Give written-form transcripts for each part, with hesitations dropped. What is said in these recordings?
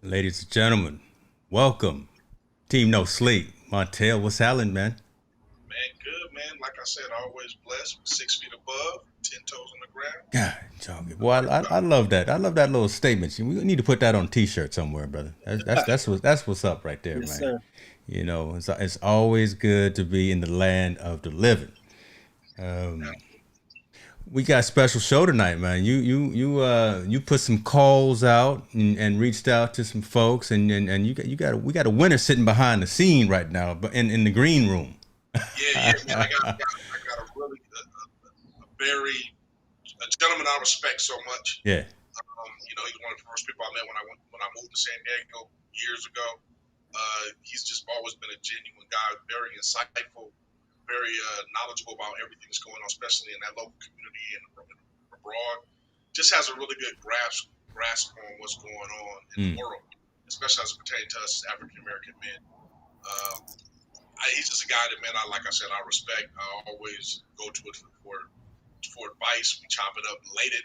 Ladies and gentlemen, welcome. Team No Sleep. Montel, what's happening, man? Man, good, man. Like I said, always blessed. 6 feet above, 10 toes on the ground. God, John. Well, I love that. I love that little statement. We need to put that on a T-shirt somewhere, brother. That's what's up right there, Yes, man. sir. You know, it's always good to be in the land of the living. We got a special show tonight, man. You put some calls out and reached out to some folks, and we got a winner sitting behind the scene right now, but in the green room. Yeah, man. I got a really a gentleman I respect so much. Yeah. He's one of the first people I met when I moved to San Diego years ago. He's just always been a genuine guy, very insightful, very knowledgeable about everything that's going on, especially in that local community and abroad. Just has a really good grasp on what's going on in the world, especially as it pertains to us African American men. He's just a guy that, man, like I said, I respect. I always go to it for advice. We chop it up late.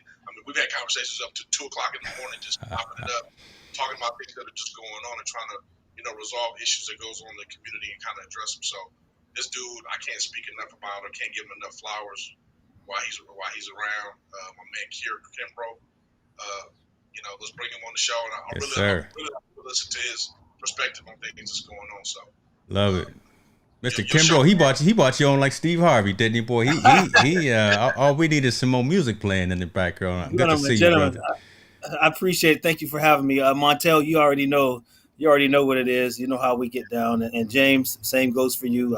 We've had conversations up to 2 o'clock in the morning, just chopping it up, talking about things that are just going on and trying to, resolve issues that goes on in the community and kind of address them. So this dude, I can't speak enough about or can't give him enough flowers while he's around. My man Keir Kimbrough. Let's bring him on the show, and I really listen to his perspective on things that's going on. So love it. Mr. Kimbrough, he brought you on like Steve Harvey, didn't he, boy? He all we need is some more music playing in the background. Good to see you, brother. I appreciate it. Thank you for having me. Montel, you already know what it is. You know how we get down. And James, same goes for you.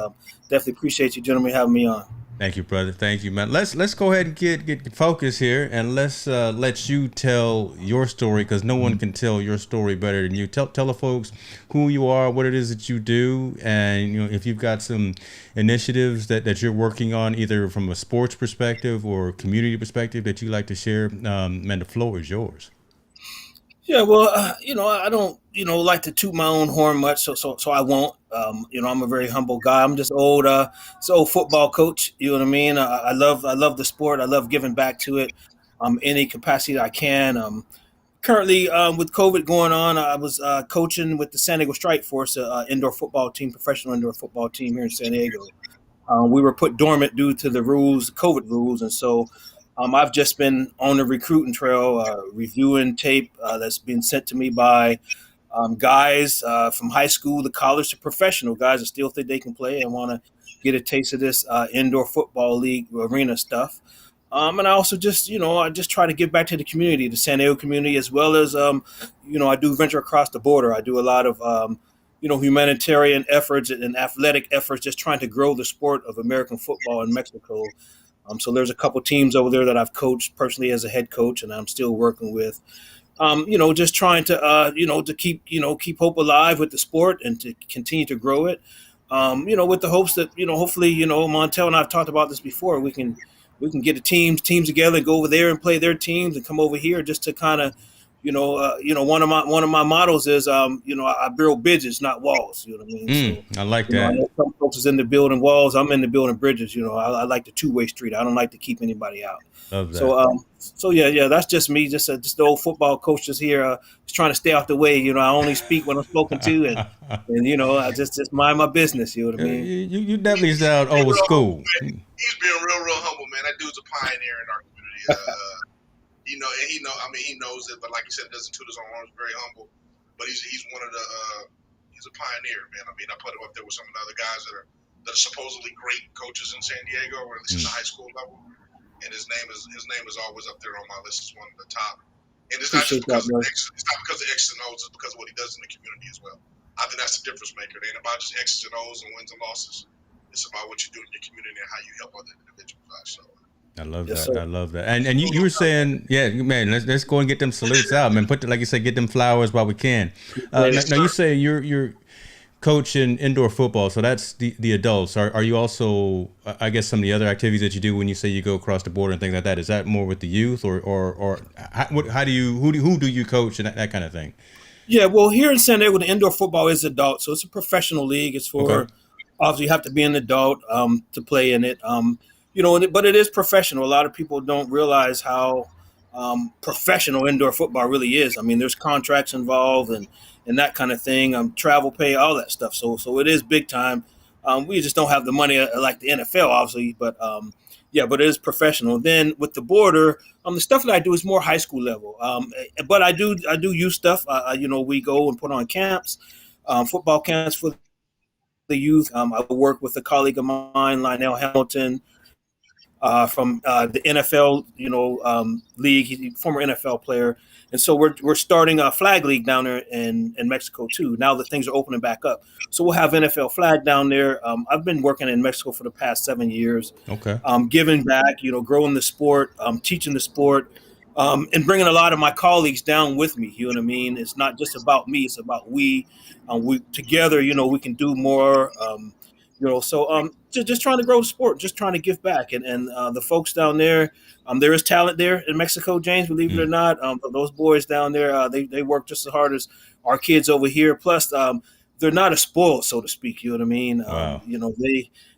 Definitely appreciate you gentlemen having me on. Thank you, brother. Thank you, man. Let's go ahead and get focused here, and let's let you tell your story, because no one can tell your story better than you. Tell the folks who you are, what it is that you do, and if you've got some initiatives that you're working on, either from a sports perspective or community perspective that you like to share. Man, the floor is yours. Yeah, well, I don't, like to toot my own horn much, so I won't. I'm a very humble guy. I'm just old football coach. You know what I mean? I love the sport. I love giving back to it, any capacity that I can. Currently, with COVID going on, I was coaching with the San Diego Strike Force, indoor football team, professional indoor football team here in San Diego. We were put dormant due to the COVID rules, and so. I've just been on the recruiting trail, reviewing tape that's been sent to me by guys from high school to college to professional guys that still think they can play and want to get a taste of this indoor football league arena stuff. And I also just try to give back to the community, the San Diego community, as well as, I do venture across the border. I do a lot of, humanitarian efforts and athletic efforts, just trying to grow the sport of American football in Mexico. So there's a couple teams over there that I've coached personally as a head coach, and I'm still working with. Just trying to to keep hope alive with the sport and to continue to grow it. With the hopes that hopefully Montel and I've talked about this before. We can get the teams together and go over there and play their teams and come over here just to kind of one of my mottos is I build bridges, not walls. You know what I mean? I like I that. know some folks is into building walls. I'm into building bridges. I like the two-way street. I don't like to keep anybody out. Love that. So yeah, that's just me. Just the old football coach just here, just trying to stay out the way. I only speak when I'm spoken to, and I just mind my business. You know what I mean? You definitely sound old school. He's being real humble, man. That dude's a pioneer in our community. And he knows it, but like you said, doesn't toot his own horn. Very humble, but he's one of the he's a pioneer, man. I mean, I put him up there with some of the other guys that are supposedly great coaches in San Diego, or at least at the high school level. And his name is always up there on my list as one of the top. And it's not just because of X, it's not because of X's and O's, it's because of what he does in the community as well. I think that's the difference maker. It ain't about just X's and O's and wins and losses. It's about what you do in your community and how you help other individuals. So I love that. Sir. I love that. And you were saying, yeah, man, let's go and get them salutes out, man. Like you said, get them flowers while we can. Now you say you're coaching indoor football, so that's the adults. Are you also, I guess, some of the other activities that you do when you say you go across the border and things like that? Is that more with the youth, or who do you coach and that kind of thing? Yeah, well, here in San Diego, the indoor football is adult, so it's a professional league. It's for obviously you have to be an adult to play in it. But it is professional. A lot of people don't realize how professional indoor football really is. I mean, there's contracts involved and that kind of thing, travel pay, all that stuff. So it is big time. We just don't have the money like the NFL, obviously, but but it is professional. Then with the border, the stuff that I do is more high school level. But I do youth stuff. We go and put on camps, football camps for the youth. I work with a colleague of mine, Lionel Hamilton, from the NFL, league. He's a former NFL player, and so we're starting a flag league down there in Mexico too. Now that things are opening back up, so we'll have NFL flag down there. I've been working in Mexico for the past 7 years. Okay. Giving back, growing the sport, teaching the sport, and bringing a lot of my colleagues down with me. You know what I mean? It's not just about me; it's about we. We together, we can do more. Just trying to grow the sport, just trying to give back, and the folks down there, there is talent there in Mexico, James, believe it or not. But those boys down there, they work just as hard as our kids over here. Plus, they're not as spoiled, so to speak. You know what I mean? Wow.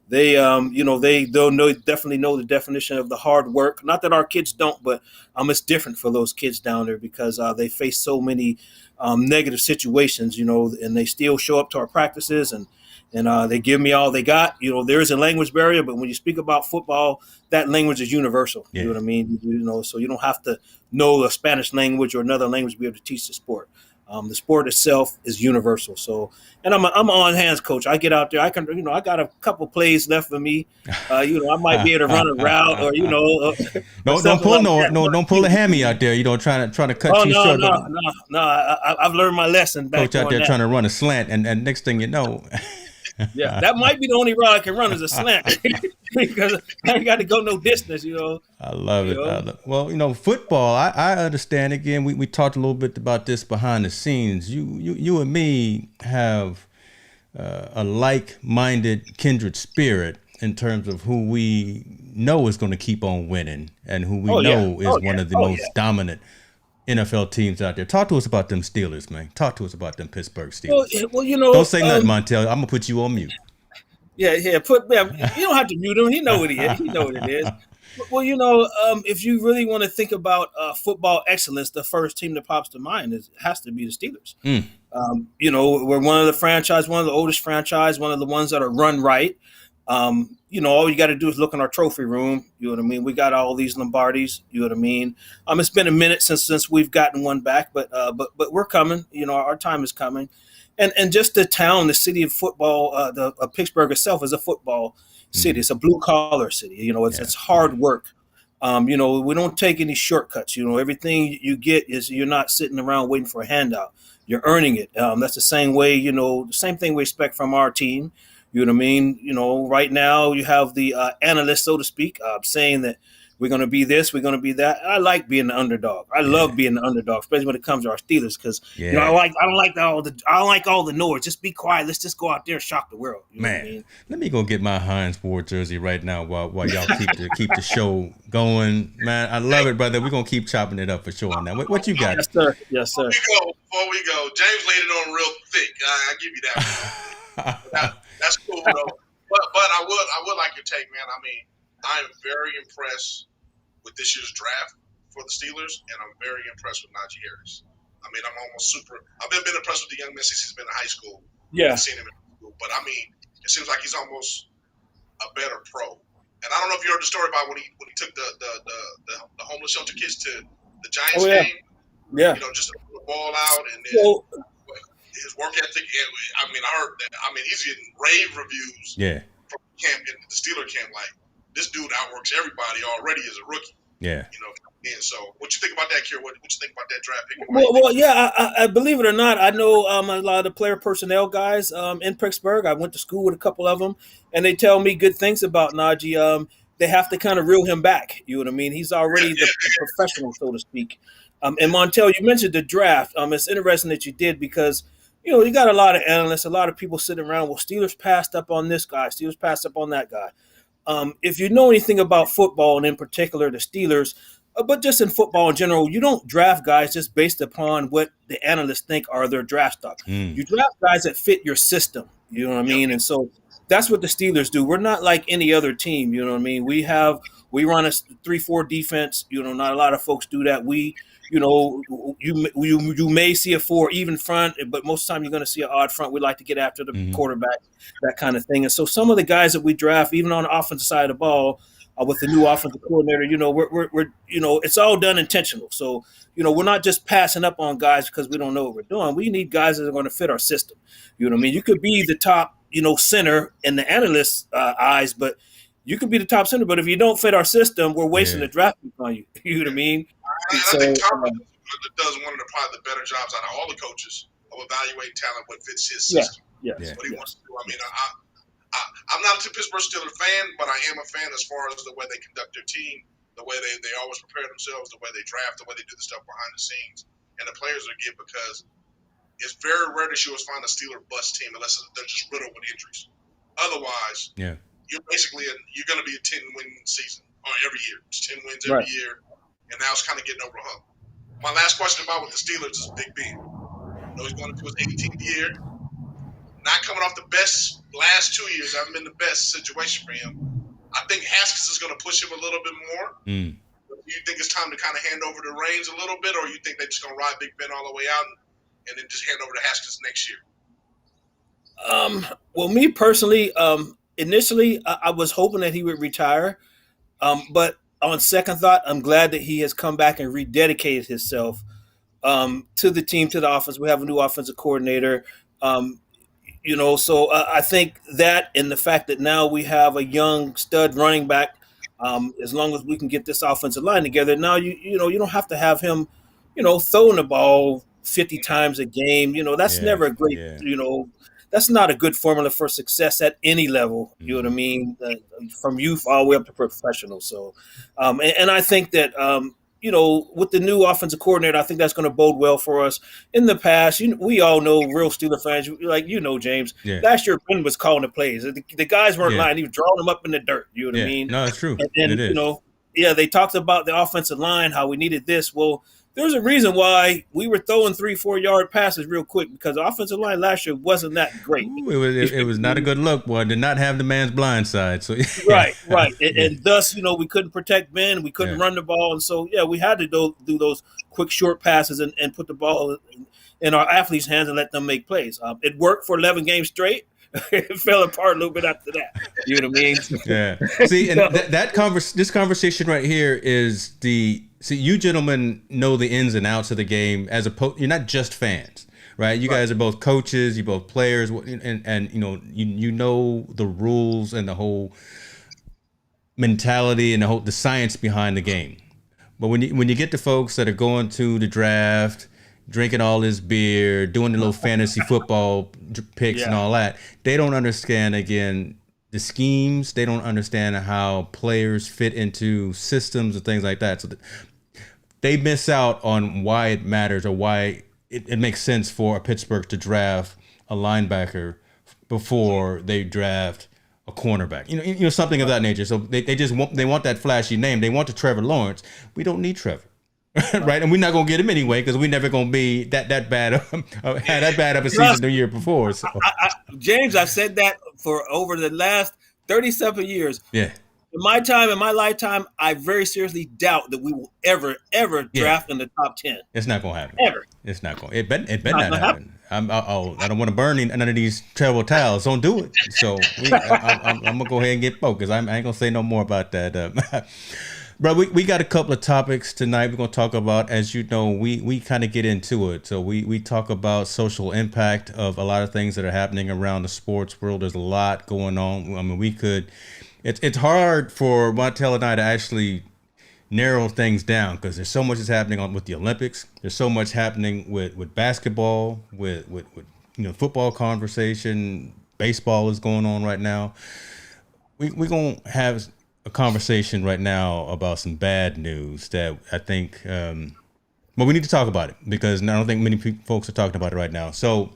They definitely know the definition of the hard work. Not that our kids don't, but it's different for those kids down there because they face so many negative situations, and they still show up to our practices and they give me all they got. There is a language barrier, but when you speak about football, that language is universal. Yeah. You know what I mean? So you don't have to know a Spanish language or another language to be able to teach the sport. The sport itself is universal. So, and I'm an on-hands coach. I get out there. I can, I got a couple plays left for me. I might be able to run a route or, don't pull a hammy out there. Trying to cut you short. No. I've learned my lesson. Coach out there trying to run a slant, and next thing you know. Yeah, that might be the only route I can run is a slant because I ain't got to go no distance, I love it. Well, football, I understand. Again, we talked a little bit about this behind the scenes. You and me have a like-minded, kindred spirit in terms of who we know is going to keep on winning and who we know is one of the most dominant NFL teams out there. Talk to us about them Steelers, man. Talk to us about them Pittsburgh Steelers. Well, don't say nothing, Montel. I'm gonna put you on mute. Yeah. You don't have to mute him. He know what he is. He know what it is. Well, if you really want to think about football excellence, the first team that pops to mind has to be the Steelers. We're one of the oldest franchise, one of the ones that are run right. All you got to do is look in our trophy room. You know what I mean? We got all these Lombardis. You know what I mean? It's been a minute since we've gotten one back, but we're coming. Our time is coming, and just the town, the city of football, Pittsburgh itself is a football city. It's a blue collar city. It's hard work. We don't take any shortcuts. Everything you get is you're not sitting around waiting for a handout. You're earning it. That's the same way. The same thing we expect from our team. You know what I mean? Right now you have the analyst, so to speak, saying that we're going to be this, we're going to be that. I like being the underdog. I love being the underdog, especially when it comes to our Steelers, because I don't like all the noise. Just be quiet. Let's just go out there and shock the world. You know what I mean? Let me go get my Heinz Ward jersey right now while y'all keep the show going. Man, I love it, brother. We're gonna keep chopping it up for sure on that. What you got? Yes, sir. Yes, sir. Before we go, James laid it on real thick. I give you that. That's cool though. But I would like your take, man. I mean, I am very impressed with this year's draft for the Steelers, and I'm very impressed with Najee Harris. I mean, I've been impressed with the young man since he's been in high school. Yeah. I've seen him in high school, but I mean, it seems like he's almost a better pro. And I don't know if you heard the story about when he took the homeless shelter kids to the Giants game. Yeah. Just to put the ball out, and then his work ethic. I mean, I heard that. I mean, he's getting rave reviews. From camp in the Steeler camp, like this dude outworks everybody already as a rookie. Yeah. And so, what you think about that, Keir? What you think about that draft pick? Well, yeah, I believe it or not, I know a lot of the player personnel guys in Pittsburgh. I went to school with a couple of them, and they tell me good things about Najee. They have to kind of reel him back. You know what I mean? He's already the professional, so to speak. And Montel, you mentioned the draft. It's interesting that you did because, you got a lot of analysts, a lot of people sitting around. Well, Steelers passed up on this guy. Steelers passed up on that guy. If you know anything about football, and in particular the Steelers, but just in football in general, you don't draft guys just based upon what the analysts think are their draft stock. You draft guys that fit your system. You know what I mean? And so that's what the Steelers do. We're not like any other team. You know what I mean? We run a 3-4 defense. Not a lot of folks do that. You may see a 4 even front, but most of the time you're going to see an odd front. We like to get after the quarterback, that kind of thing. And so some of the guys that we draft, even on the offensive side of the ball, with the new offensive coordinator, we're it's all done intentional. So, we're not just passing up on guys because we don't know what we're doing. We need guys that are going to fit our system. You know what I mean? You could be the top, center in the analyst's eyes, but you could be the top center. But if you don't fit our system, we're wasting the draft pick on you. You know what I mean? I think Tom does one of probably the better jobs out of all the coaches of evaluating talent, what fits his system. What he wants to do. I mean, I'm not a Pittsburgh Steelers fan, but I am a fan as far as the way they conduct their team, the way they always prepare themselves, the way they draft, the way they do the stuff behind the scenes, and the players they get, because it's very rare that you will find a Steeler bust team unless they're just riddled with injuries. Otherwise, you're going to be a 10-win season every year. It's 10 wins every year, and now it's kind of getting over the hump. My last question about with the Steelers is Big Ben. He's going into his 18th year. Not coming off the best last 2 years. Haven't been the best situation for him. I think Haskins is going to push him a little bit more. Do you think it's time to kind of hand over the reins a little bit, or you think they're just going to ride Big Ben all the way out and then just hand over to Haskins next year? Well, me personally, initially I was hoping that he would retire, but on second thought, I'm glad that he has come back and rededicated himself to the team, to the offense. We have a new offensive coordinator. So I think that, and the fact that now we have a young stud running back, as long as we can get this offensive line together, now you don't have to have him, throwing the ball 50 times a game. That's never a great, that's not a good formula for success at any level. You know what I mean? From youth all the way up to professional. So, and I think that, with the new offensive coordinator, I think that's going to bode well for us. In the past, we all know, real Steeler fans, James, last year Ben was calling the plays. The guys weren't lying. He was drawing them up in the dirt. You know what I mean? No, it's true. And it is. They talked about the offensive line, how we needed this. Well, there's a reason why we were throwing 3-4 yard passes real quick, because the offensive line last year wasn't that great. It was not a good look, boy. Did not have the man's blind side. So right. And thus, we couldn't protect Ben. We couldn't run the ball. And so, we had to do those quick short passes and put the ball in our athletes' hands and let them make plays. It worked for 11 games straight. It fell apart a little bit after that. You know what I mean? Yeah. See, and this conversation right here is you gentlemen know the ins and outs of the game you're not just fans, right? You guys are both coaches, you're both players, and you know the rules and the whole mentality and the science behind the game. But when you get to folks that are going to the draft drinking all this beer, doing the little fantasy football picks and Yeah. all that. They don't understand, again, the schemes. They don't understand how players fit into systems and things like that. So they miss out on why it matters, or why it makes sense for Pittsburgh to draft a linebacker before they draft a cornerback. Something of that nature. So they just want that flashy name. They want the Trevor Lawrence. We don't need Trevor. Right, and we're not gonna get him anyway because we're never gonna be that bad had that bad of a season the year before. So James, I've said that for over the last 37 years. yeah, In my lifetime, I very seriously doubt that we will ever draft in the top 10. it's not gonna happen. Ever. It's not gonna. It better not happen. I don't want to burn none of these terrible towels. Don't do it. So I'm gonna go ahead and get focused. I ain't gonna say no more about that. Bro, we got a couple of topics tonight we're going to talk about. As you know, we kind of get into it. So we talk about social impact of a lot of things that are happening around the sports world. There's a lot going on. I mean, it's hard for Montel and I to actually narrow things down because there's so much that's happening with the Olympics. There's so much happening with basketball, with football conversation. Baseball is going on right now. We're going to have a conversation right now about some bad news that I think, but we need to talk about it because I don't think many folks are talking about it right now. So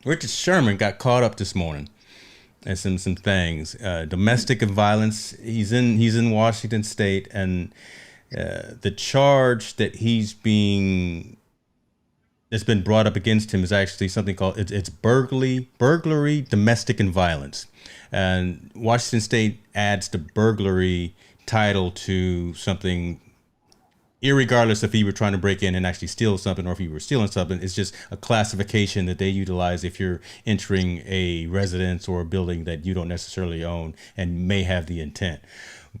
Richard Sherman got caught up this morning and some things, domestic violence. He's in Washington State, and the charge that that's been brought up against him is actually something called it's burglary, domestic and violence. And Washington State adds the burglary title to something, irregardless if he were trying to break in and actually steal something or if he were stealing something. It's just a classification that they utilize if you're entering a residence or a building that you don't necessarily own and may have the intent.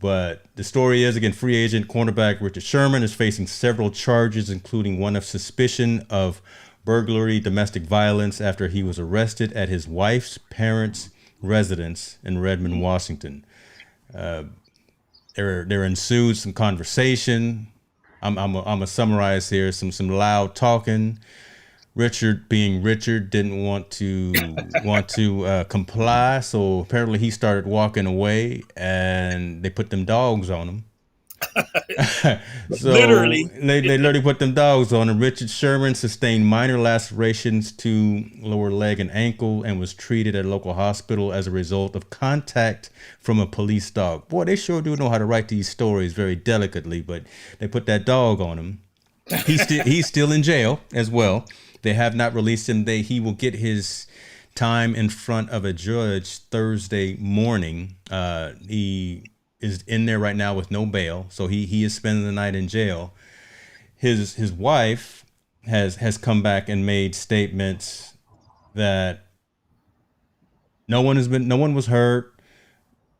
But the story is, again, free agent cornerback Richard Sherman is facing several charges, including one of suspicion of burglary, domestic violence, after he was arrested at his wife's parents' residence in Redmond, Washington. There ensued some conversation. I'm gonna summarize here. Some loud talking. Richard, being Richard, didn't want to comply, so apparently he started walking away, and they put them dogs on him. So Literally. they literally put them dogs on him. Richard Sherman sustained minor lacerations to lower leg and ankle and was treated at a local hospital as a result of contact from a police dog. Boy, they sure do know how to write these stories very delicately, but they put that dog on him. He's still in jail as well. They have not released him. He will get his time in front of a judge Thursday morning. He is in there right now with no bail, so he is spending the night in jail. His wife has come back and made statements that no one was hurt,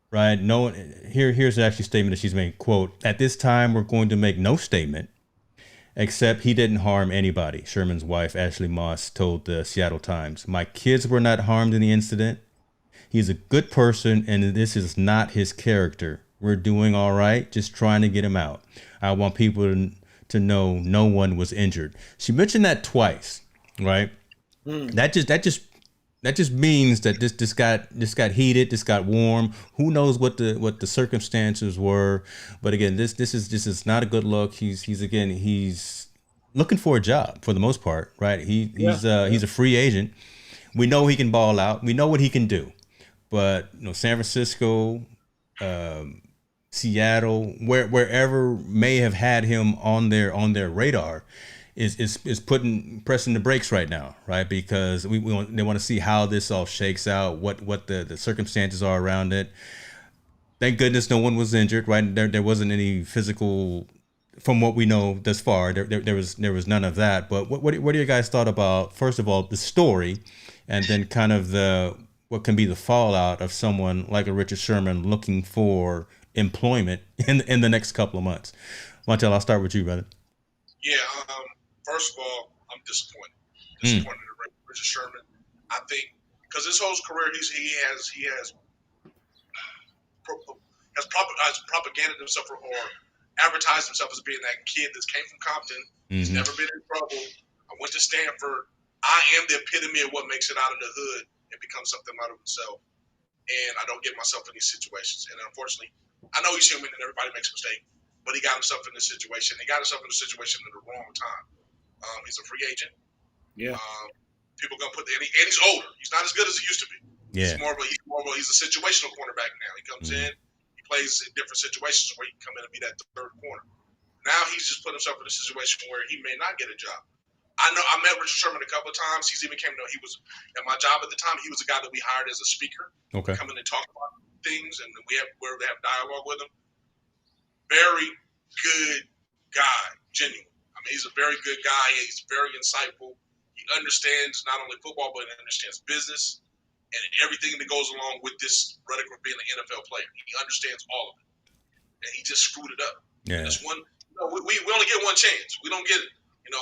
right? Here's actually a statement that she's made, quote, "At this time, we're going to make no statement, except he didn't harm anybody," Sherman's wife, Ashley Moss, told the Seattle Times. "My kids were not harmed in the incident. He's a good person, and this is not his character. We're doing all right, just trying to get him out. I want people to know no one was injured." She mentioned that twice, right? That just means that this got heated, this got warm. Who knows what the circumstances were? But again, this is not a good look. He's looking for a job for the most part, right? He's a free agent. We know he can ball out. We know what he can do. But San Francisco, Seattle, wherever may have had him on their radar, is pressing the brakes right now, right? Because they want to see how this all shakes out, what the circumstances are around it. Thank goodness no one was injured, right? There wasn't any physical, from what we know thus far. There was none of that. But what do you guys thought about, first of all, the story, and then kind of what can be the fallout of someone like a Richard Sherman looking for employment in the next couple of months? Montel, I'll start with you, brother. Yeah. First of all, I'm disappointed. Disappointed in Richard Sherman. I think because his whole career, he has propaganded himself or advertised himself as being that kid that came from Compton. He's never been in trouble. I went to Stanford. I am the epitome of what makes it out of the hood and become something out of himself. And I don't get myself in these situations. And unfortunately, I know he's human and everybody makes a mistake, but he got himself in this situation. He got himself in a situation at the wrong time. He's a free agent. Yeah. People gonna put and he's older. He's not as good as he used to be. Yeah. He's a situational cornerback now. He comes in, he plays in different situations where he can come in and be that third corner. Now he's just put himself in a situation where he may not get a job. I know I met Richard Sherman a couple of times. He's even came to he was at my job at the time. He was a guy that we hired as a speaker. Okay. Come in and talk about things, and we have dialogue with him. Very good guy, genuine. I mean, he's a very good guy. He's very insightful. He understands not only football, but he understands business and everything that goes along with this rhetoric of being an NFL player. He understands all of it, and he just screwed it up. Yeah. This one, we only get one chance. We don't get it.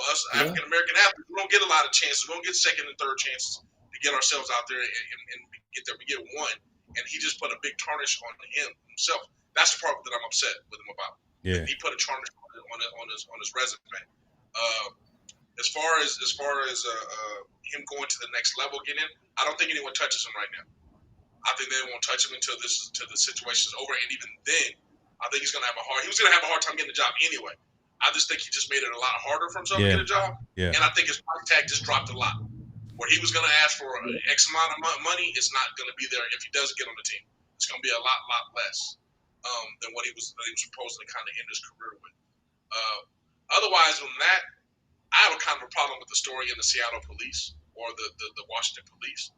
Us African American athletes, we don't get a lot of chances. We don't get second and third chances to get ourselves out there and get there. We get one, and he just put a big tarnish on himself. That's the part that I'm upset with him about. Yeah. He put a tarnish on his resume. As far as him going to the next level again, I don't think anyone touches him right now. I think they won't touch him until the situation is over, and even then, I think he was gonna have a hard time getting a job anyway. I just think he just made it a lot harder for himself to get a job. Yeah. And I think his price tag just dropped a lot. Where he was going to ask for X amount of money, it's not going to be there if he does get on the team. It's going to be a lot less than what he was supposed to kind of end his career with. Otherwise, than that, I have a kind of a problem with the story in the Seattle police or the Washington police.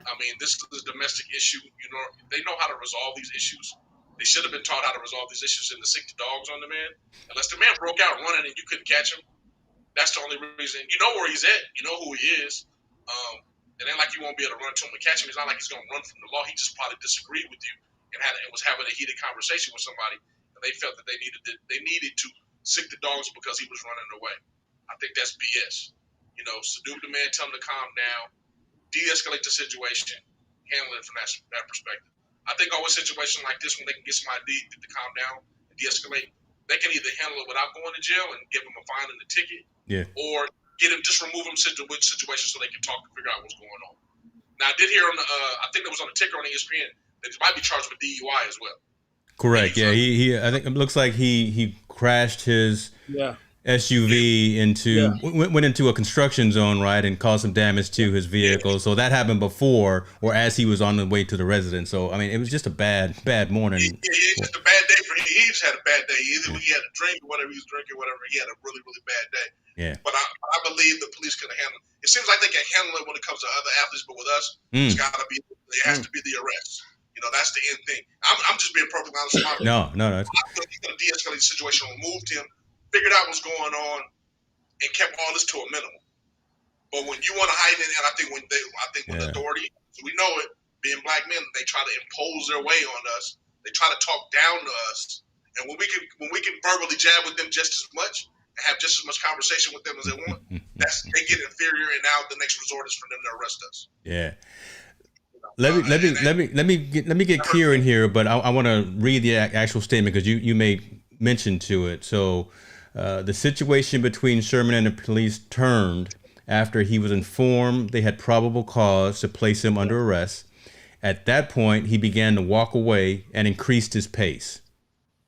I mean, this is a domestic issue. They know how to resolve these issues. They should have been taught how to resolve these issues and to sick the dogs on the man. Unless the man broke out running and you couldn't catch him, that's the only reason. You know where he's at. You know who he is. It ain't like you won't be able to run to him and catch him. It's not like he's going to run from the law. He just probably disagreed with you and was having a heated conversation with somebody, and they felt that they needed to sick the dogs because he was running away. I think that's BS. Subdue the man, tell him to calm down, de-escalate the situation, handle it from that perspective. I think always situations like this, when they can get somebody to calm down and de-escalate, they can either handle it without going to jail and give them a fine and a ticket, or remove them with situations so they can talk and figure out what's going on. Now, I did hear I think it was on the ticker on ESPN that he might be charged with DUI as well. Correct. Yeah, he I think it looks like he crashed his SUV went into a construction zone, right, and caused some damage to his vehicle. So that happened before or as he was on the way to the residence. So I mean, it was just a bad morning. It's just a bad day for him. He just had a bad day. Either he had a drink or whatever he was drinking, whatever. He had a really, really bad day. Yeah. But I believe the police can handle it. It seems like they can handle it when it comes to other athletes, but with us, it has to be the arrest. That's the end thing. I'm just being perfectly honest about it. No. I think he's going to de-escalate the situation, removed him, figured out what's going on, and kept all this to a minimum. But when you want to hide it, and I think when authority, we know it, being black men, they try to impose their way on us. They try to talk down to us, and when we can verbally jab with them just as much and have just as much conversation with them as they want, they get inferior, and now the next resort is for them to arrest us. Yeah. Let me get clear in here, but I want to read the actual statement because you made mention to it. So. The situation between Sherman and the police turned after he was informed they had probable cause to place him under arrest. At that point, he began to walk away and increased his pace,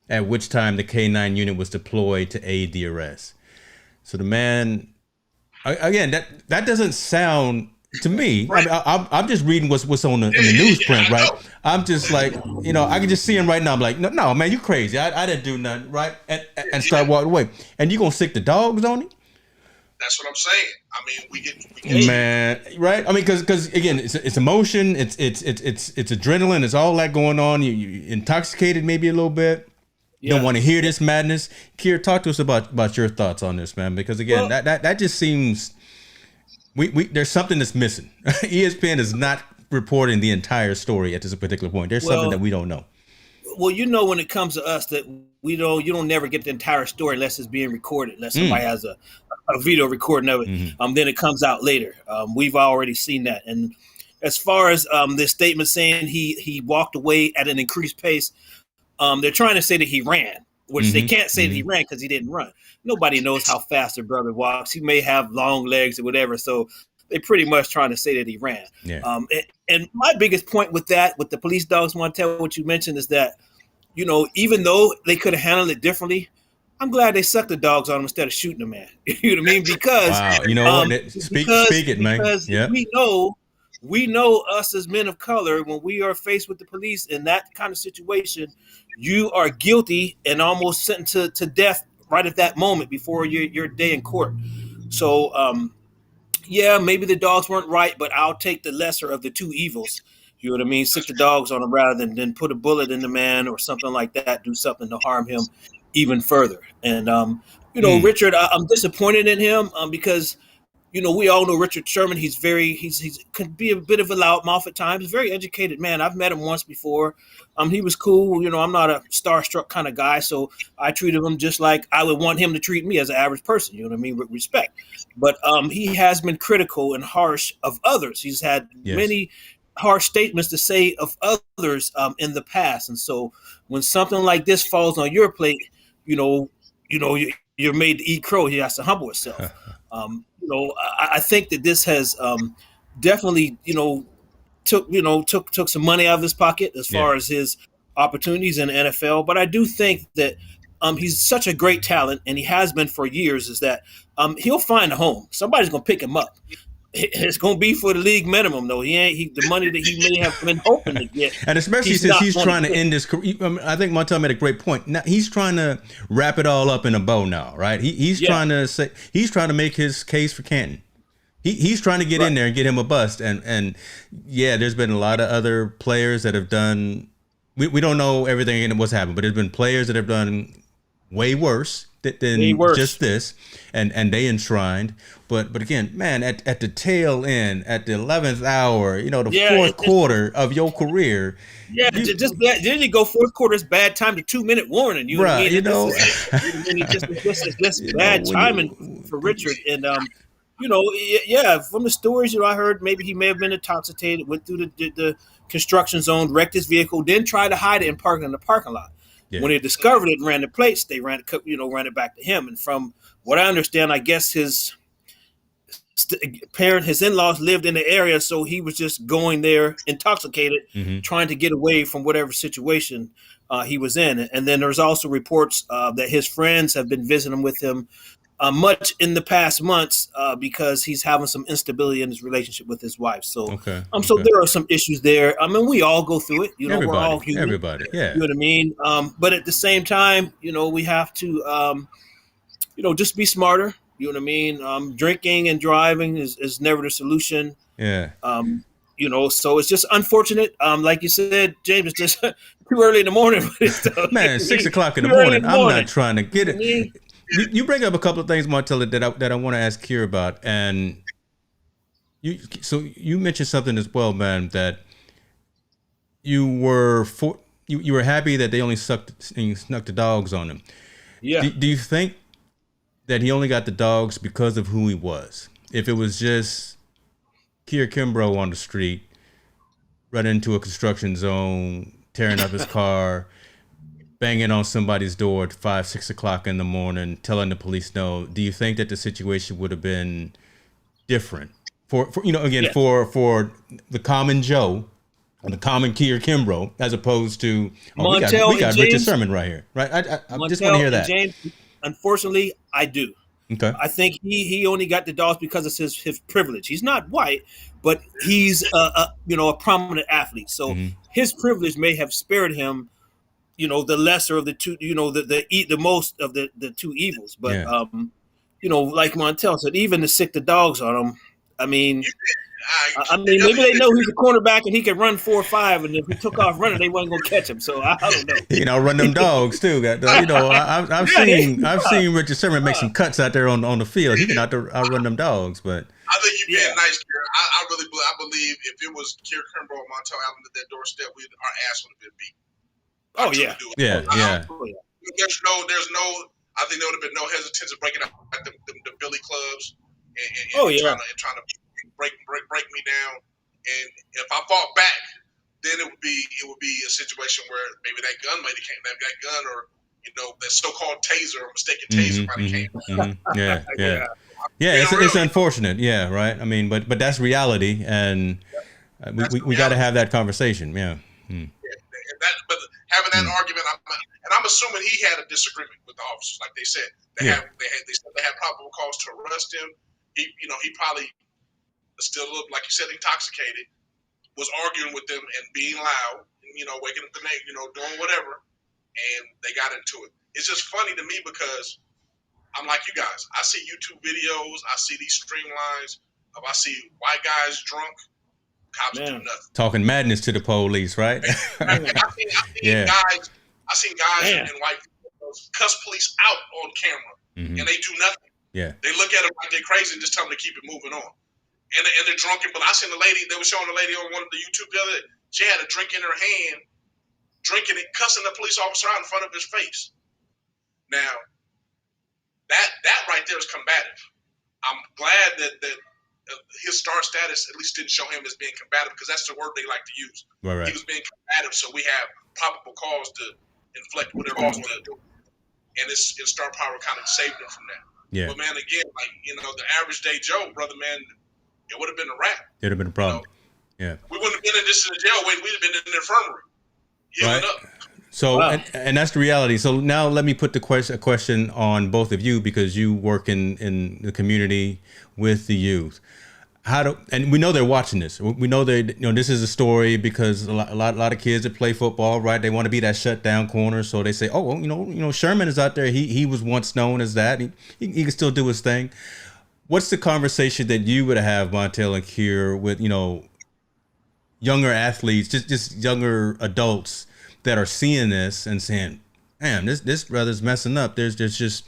at which time the K-9 unit was deployed to aid the arrest. So the man, again, that doesn't sound to me. Right. I mean, I'm just reading what's on in the newsprint, right? I'm just like, I can just see him right now. I'm like, no, man, you crazy. I didn't do nothing, right? And start walking away. And you gonna sick the dogs on him? That's what I'm saying. I mean, we get man, right? I mean, because again, it's emotion, it's adrenaline, it's all that going on. You intoxicated maybe a little bit. You don't want to hear this madness. Keir, talk to us about your thoughts on this, man. Because again, that just seems. There's something that's missing. ESPN is not reporting the entire story at this particular point. There's something that we don't know. Well, when it comes to us that you don't never get the entire story unless it's being recorded, unless somebody has a video recording of it. Mm-hmm. Then it comes out later. We've already seen that. And as far as this statement saying he walked away at an increased pace, they're trying to say that he ran. which they can't say that he ran because he didn't run. Nobody knows how fast their brother walks. He may have long legs or whatever. So they pretty much trying to say that he ran. Yeah. And my biggest point with that, with the police dogs, Montel, what you mentioned is that, even though they could have handled it differently, I'm glad they sucked the dogs on him instead of shooting the man. You know what I mean? Because wow, you know what? Speak it, man. Because yeah. we know us as men of color, when we are faced with the police in that kind of situation, you are guilty and almost sentenced to death right at that moment before your day in court. So, yeah, maybe the dogs weren't right, but I'll take the lesser of the two evils. You know what I mean? Sick the dogs on him rather than put a bullet in the man or something like that, do something to harm him even further. And, Richard, I'm disappointed in him because, we all know Richard Sherman. He's could be a bit of a loudmouth at times. He's a very educated man. I've met him once before. He was cool. I'm not a starstruck kind of guy, so I treated him just like I would want him to treat me as an average person. You know what I mean, with respect. But he has been critical and harsh of others. He's had many harsh statements to say of others in the past, and so when something like this falls on your plate, you're made to eat crow. He has to humble himself. I think that this has definitely, took some money out of his pocket as far as his opportunities in the NFL. But I do think that he's such a great talent, and he has been for years, is that he'll find a home. Somebody's going to pick him up. It's going to be for the league minimum, though. The money that he may have been hoping to get. And especially since he's trying to end his career. I think Montel made a great point. Now he's trying to wrap it all up in a bow now, right? He's trying to make his case for Canton. He's trying to get in there and get him a bust. And there's been a lot of other players that have done. We don't know everything and what's happened, but there's been players that have done way worse than just this, and they enshrined. But again, man, at the tail end, at the 11th hour, the fourth quarter of your career. Yeah, then you go fourth quarter is bad time to 2-minute warning. You right, it's just bad timing for Richard. And from the stories I heard, maybe he may have been intoxicated, went through the construction zone, wrecked his vehicle, then tried to hide it and park it in the parking lot. Yeah. When they discovered it and ran the plates, they ran it back to him. And from what I understand, I guess his in-laws lived in the area, so he was just going there intoxicated, trying to get away from whatever situation he was in. And then there's also reports that his friends have been visiting with him much in the past months because he's having some instability in his relationship with his wife. So, so there are some issues there. I mean, we all go through it. We're all human. Everybody, yeah. You know what I mean? But at the same time, we have to, just be smarter. You know what I mean? Drinking and driving is never the solution. Yeah. So it's just unfortunate. Like you said, James, it's just too early in the morning. Man, 6 o'clock in the morning. I'm not trying to get it. You bring up a couple of things, Martella, that I want to ask Keir about, and you mentioned something as well, man, that you were happy that they only snuck the dogs on him. Yeah. Do you think that he only got the dogs because of who he was? If it was just Keir Kimbrough on the street, running into a construction zone, tearing up his car, banging on somebody's door at 5, 6 o'clock in the morning, telling the police no, do you think that the situation would have been different for the common Joe or the common Keir Kimbrough, as opposed to we got Richard Sherman right here, right? I just want to hear that. James, unfortunately, I do. Okay. I think he only got the dogs because of his privilege. He's not white, but he's a prominent athlete. So his privilege may have spared him, the lesser of the two, the most of the two evils. But like Montel said, even to sick the dogs on him, I mean, maybe they know he's a cornerback and he can run 4.5, and if he took off running, they wasn't gonna catch him. So I don't know. Run them dogs too. I've seen Richard Sherman make some cuts out there on the field. He can outrun them dogs, but I think you're being nice, Keir. I believe if it was Keir Kimbrough or Montel Allen at that doorstep, our ass would have been beat. Yeah. There's no. I think there would have been no hesitance of breaking out the Billy clubs and trying to break me down. And if I fought back, then it would be a situation where maybe that gun might have came, maybe that gun or that so-called taser or mistaken taser might have came. Yeah. It's unfortunate. Yeah, right. I mean, but that's reality, and we got to have that conversation. Yeah. But having that argument, I'm assuming he had a disagreement with the officers. Like they said, they said they had probable cause to arrest him. He probably still looked, like you said, intoxicated. Was arguing with them and being loud, and, waking up the name, doing whatever, and they got into it. It's just funny to me because I'm like you guys. I see YouTube videos, I see these streamlines I see white guys drunk, cops do nothing. Talking madness to the police, right? I seen guys and white people cuss police out on camera, and they do nothing. Yeah, they look at them like they're crazy and just tell them to keep it moving on. And they're drunken. But I seen the lady, they were showing the lady on one of the YouTube the other day. She had a drink in her hand, drinking it, cussing the police officer out in front of his face. Now, that right there is combative. I'm glad that his star status at least didn't show him as being combative, because that's the word they like to use. Right. He was being combative, so we have probable cause to inflict whatever he was going to do. And his star power kind of saved him from that. Yeah. But, man, again, the average day Joe, brother, man, it would have been a wrap. It would have been a problem. Yeah. We wouldn't have been in the jail waiting. We'd have been in the infirmary. Healing up. So, and that's the reality. So now let me put a question on both of you, because you work in the community with the youth. And we know they're watching this. We know this is a story because a lot of kids that play football, right? They want to be that shut down corner. So they say, oh, well, Sherman is out there. He was once known as that. He can still do his thing. What's the conversation that you would have, Montel and Keir, with, younger athletes, just younger adults that are seeing this and saying, damn, this brother's messing up. There's just,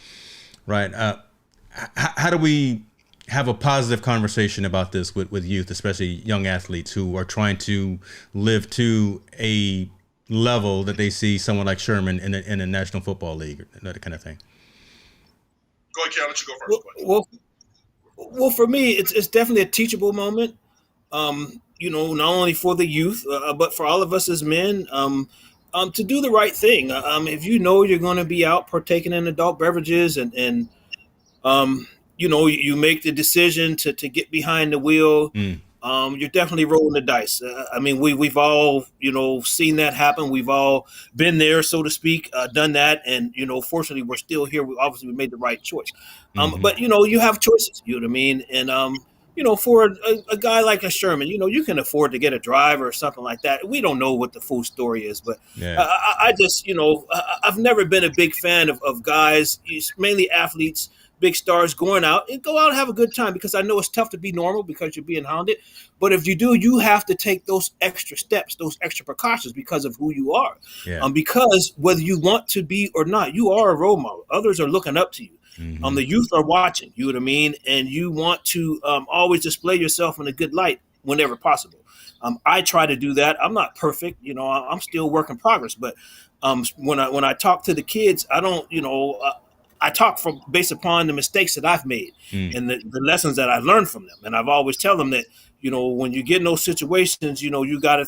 right. How do we have a positive conversation about this with youth, especially young athletes who are trying to live to a level that they see someone like Sherman in the National Football League, or that kind of thing? Go ahead, Keir, I'll let you go first. Well, for me, it's definitely a teachable moment. Not only for the youth, but for all of us as men, to do the right thing. If you're going to be out partaking in adult beverages and you make the decision to get behind the wheel, you're definitely rolling the dice. We've all, seen that happen. We've all been there, so to speak, done that. And, fortunately, we're still here. We made the right choice. But, you have choices, you know what I mean? And, for a guy like a Sherman, you can afford to get a driver or something like that. We don't know what the full story is, but I just, I've never been a big fan of guys, mainly athletes, big stars, going out and have a good time, because I know it's tough to be normal because you're being hounded. But if you do, you have to take those extra steps, those extra precautions, because of who you are. Yeah. Because whether you want to be or not, you are a role model. Others are looking up to you. The youth are watching, you know what I mean? And you want to always display yourself in a good light whenever possible. I try to do that. I'm not perfect. I'm still work in progress. But when I talk to the kids, I don't, I talk based upon the mistakes that I've made and the lessons that I've learned from them. And I've always tell them that, when you get in those situations, you gotta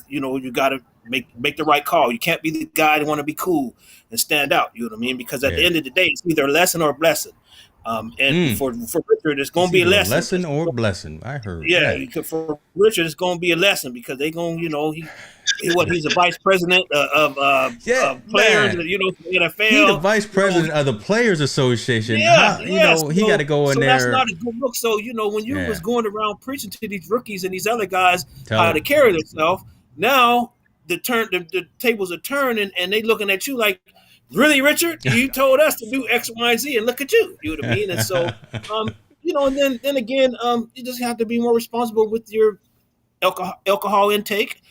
make the right call. You can't be the guy that want to be cool and stand out. You know what I mean? Because at the end of the day, it's either a lesson or a blessing. For Richard, it's going to be a lesson. Lesson or blessing. I heard. Yeah, for Richard, it's going to be a lesson, because they're going, he's a vice president of players, in the NFL. He's the vice president of the Players Association. He got to go in there. That's not a good look. So, when you was going around preaching to these rookies and these other guys how to carry themselves, now the tables are turning and they looking at you like, really, Richard? You told us to do X, Y, and Z, and look at you. You know what I mean? And so, and then again, you just have to be more responsible with your alcohol intake.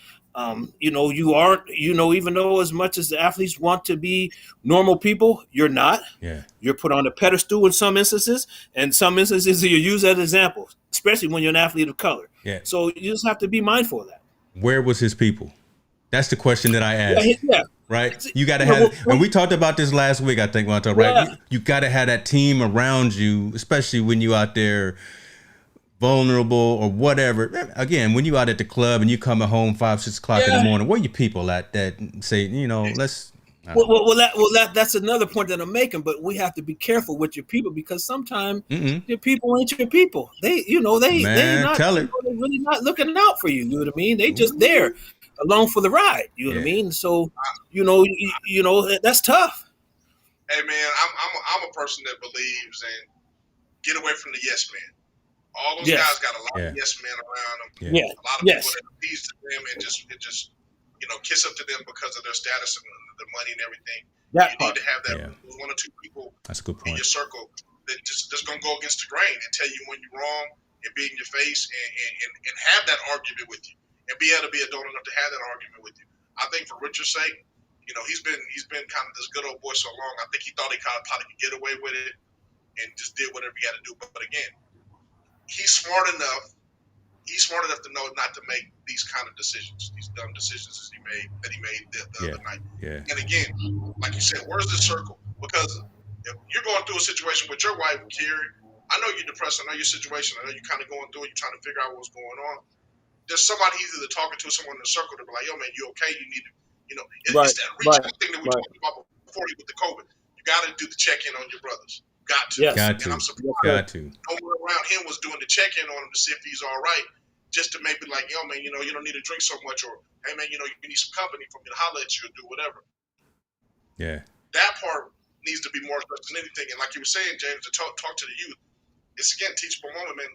You aren't, even though as much as the athletes want to be normal people, you're not. Yeah. You're put on a pedestal in some instances, and some instances you're used as examples, especially when you're an athlete of color. Yeah. So you just have to be mindful of that. Where was his people? That's the question that I asked. Yeah. Right? You got to have, and we talked about this last week, I think, Montel, right? You got to have that team around you, especially when you out there vulnerable or whatever. Again, when you out at the club and you coming home 5, 6 o'clock in the morning, where your people at that say, That's another point that I'm making. But we have to be careful with your people because sometimes your people ain't your people. They Man, not tell it. they're really not looking out for you. You know what I mean? They just there along for the ride. You know what I mean? So that's tough. Hey man, I'm a person that believes in get away from the yes man. All those guys got a lot of yes men around them. Yeah. A lot of people that appease to them and just kiss up to them because of their status and the money and everything. You need to have that one or two people That's a good point. in your circle that just gonna go against the grain and tell you when you're wrong and be in your face and have that argument with you and be able to be adult enough to have that argument with you. I think for Richard's sake, he's been kind of this good old boy so long. I think he thought he probably could get away with it and just did whatever he had to do. But again, he's smart enough to know not to make these kind of decisions, these dumb decisions that he made the other night. Yeah. And again, like you said, where's the circle? Because if you're going through a situation with your wife, Keir, I know you're depressed. I know your situation. I know you're kind of going through it. You're trying to figure out what's going on. There's somebody he's either talking to, someone in the circle to be like, yo, man, you okay? You need to, it's that reaching thing that we talked about before with the COVID. You got to do the check-in on your brothers. Got to. Yes. And I'm surprised no one around him was doing the check-in on him to see if he's all right, just to maybe like, yo, man, you don't need to drink so much, or, hey, man, you need some company from me to holler at you or do whatever. Yeah. That part needs to be more than anything. And like you were saying, James, to talk to the youth, it's, again, teachable moment, man.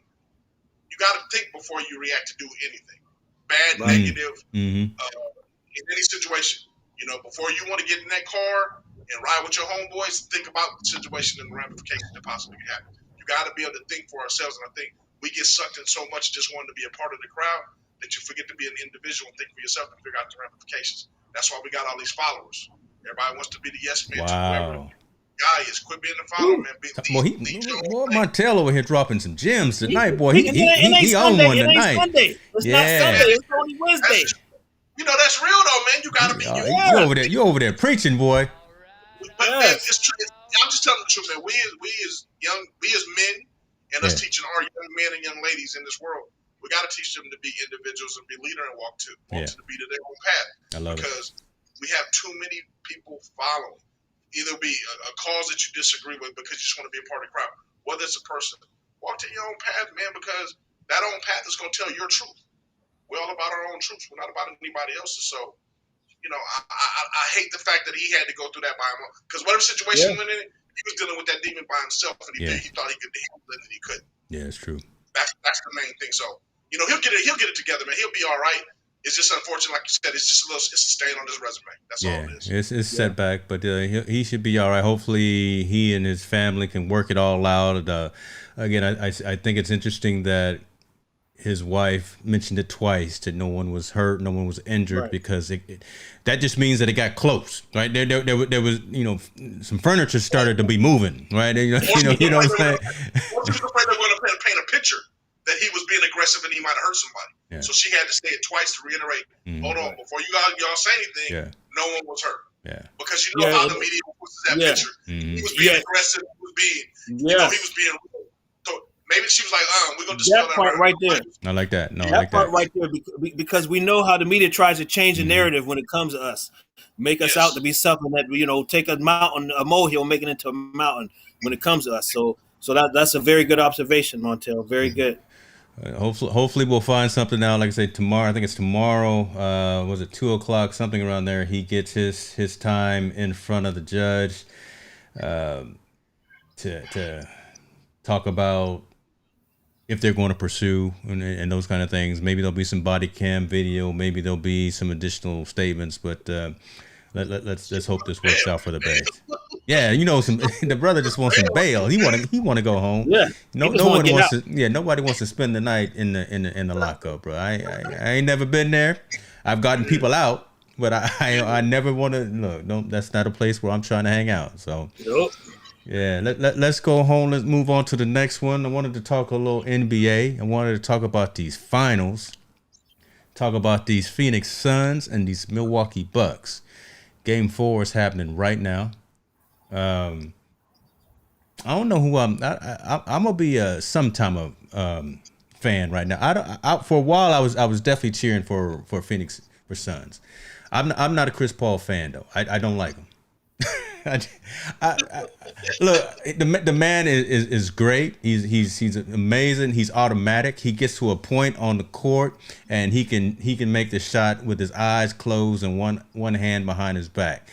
You got to think before you react to do anything. Bad, negative, in any situation. Before you want to get in that car and ride with your homeboys, think about the situation and the ramifications that possibly could happen. You got to be able to think for ourselves. And I think we get sucked in so much just wanting to be a part of the crowd that you forget to be an individual and think for yourself and figure out the ramifications. That's why we got all these followers. Everybody wants to be the yes man. Wow. Guy is quit being a follower, man. Boy, Montel over here dropping some gems tonight, boy. He on one tonight. It's not Sunday. It's only Wednesday. That's real though, man. You gotta be. You over there preaching, boy. But man, it's true. I'm just telling the truth, man. We as men, and us teaching our young men and young ladies in this world, we got to teach them to be individuals and be leader and walk to the beat of their own path. I love because we have too many people following. Either be a cause that you disagree with because you just want to be a part of the crowd, whether it's a person. Walk to your own path, man, because that own path is going to tell your truth. We're all about our own truths. We're not about anybody else's. So, I hate the fact that he had to go through that by himself. Because whatever situation he went in, he was dealing with that demon by himself, and he thought he could handle it, and he couldn't. Yeah, it's true. That's the main thing. So, he'll get it together, man. He'll be all right. It's just unfortunate, like you said. It's just it's a stain on his resume. That's all it is. It's setback, but he should be all right. Hopefully, he and his family can work it all out. Again, I think it's interesting that his wife mentioned it twice, that no one was hurt, no one was injured, because that just means that it got close, right? There was some furniture started to be moving, right? You know what I'm saying? He was afraid they were going to paint a picture that he was being aggressive and he might have hurt somebody. Yeah. So she had to say it twice to reiterate. Hold on, before y'all say anything, no one was hurt. Yeah. Because how the media puts that picture. He was being aggressive. He was being, he was being. So maybe she was like, we're gonna dispel that part right there. I like that. No, that part right there, because we know how the media tries to change the narrative when it comes to us, make us out to be something that take a molehill, make it into a mountain when it comes to us. So that's a very good observation, Montel. Very good. Hopefully we'll find something out. Like I say, tomorrow. I think it's tomorrow. Was it 2:00? Something around there. He gets his time in front of the judge to talk about if they're going to pursue and those kind of things. Maybe there'll be some body cam video. Maybe there'll be some additional statements. But let's hope this works out for the best. Yeah, the brother just wants some bail. He want to go home. Yeah, no one wants to. Yeah, nobody wants to spend the night in the lockup, bro. I ain't never been there. I've gotten people out, but I never want to. Look, that's not a place where I'm trying to hang out. So. Nope. Yeah, let's go home. Let's move on to the next one. I wanted to talk a little NBA. I wanted to talk about these finals. Talk about these Phoenix Suns and these Milwaukee Bucks. Game 4 is happening right now. I don't know who I'm gonna be some type of fan right now. For a while I was definitely cheering for Phoenix for Suns. I'm not a Chris Paul fan though. I don't like him. I, I, look, the man is great. He's amazing. He's automatic. He gets to a point on the court, and he can make the shot with his eyes closed and one hand behind his back.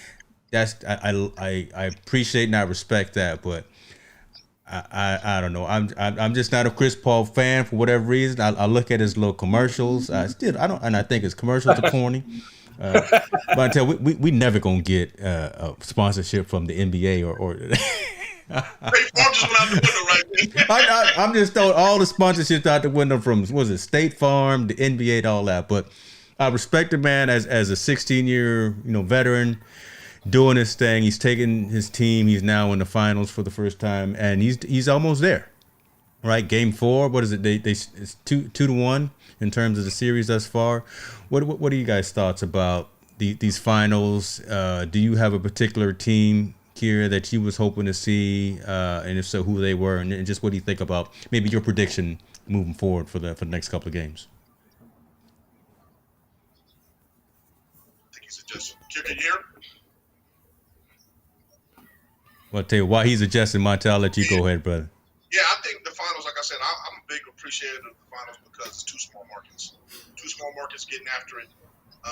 That's I appreciate and I respect that, but I don't know. I'm just not a Chris Paul fan for whatever reason. I look at his little commercials. I don't, and I think his commercials are corny. Uh, but I tell we never gonna get a sponsorship from the NBA or State Farm just went out the window right there. I'm just throwing all the sponsorships out the window from was it State Farm, the NBA, and all that. But I respect the man as a 16-year veteran doing his thing. He's taking his team. He's now in the finals for the first time, and he's almost there. Right, game 4. What is it? It's 2-1 in terms of the series thus far. What are you guys' thoughts about these finals? Do you have a particular team, Keir, that you was hoping to see, and if so, who they were, and just what do you think about maybe your prediction moving forward for the next couple of games? I think he's adjusting. Can you hear? Well, I'll tell you why he's adjusting. Montel, I'll let you go ahead, brother. Yeah, I think the finals, like I said, I'm a big appreciator of the finals because it's two small markets. Two small markets getting after it. I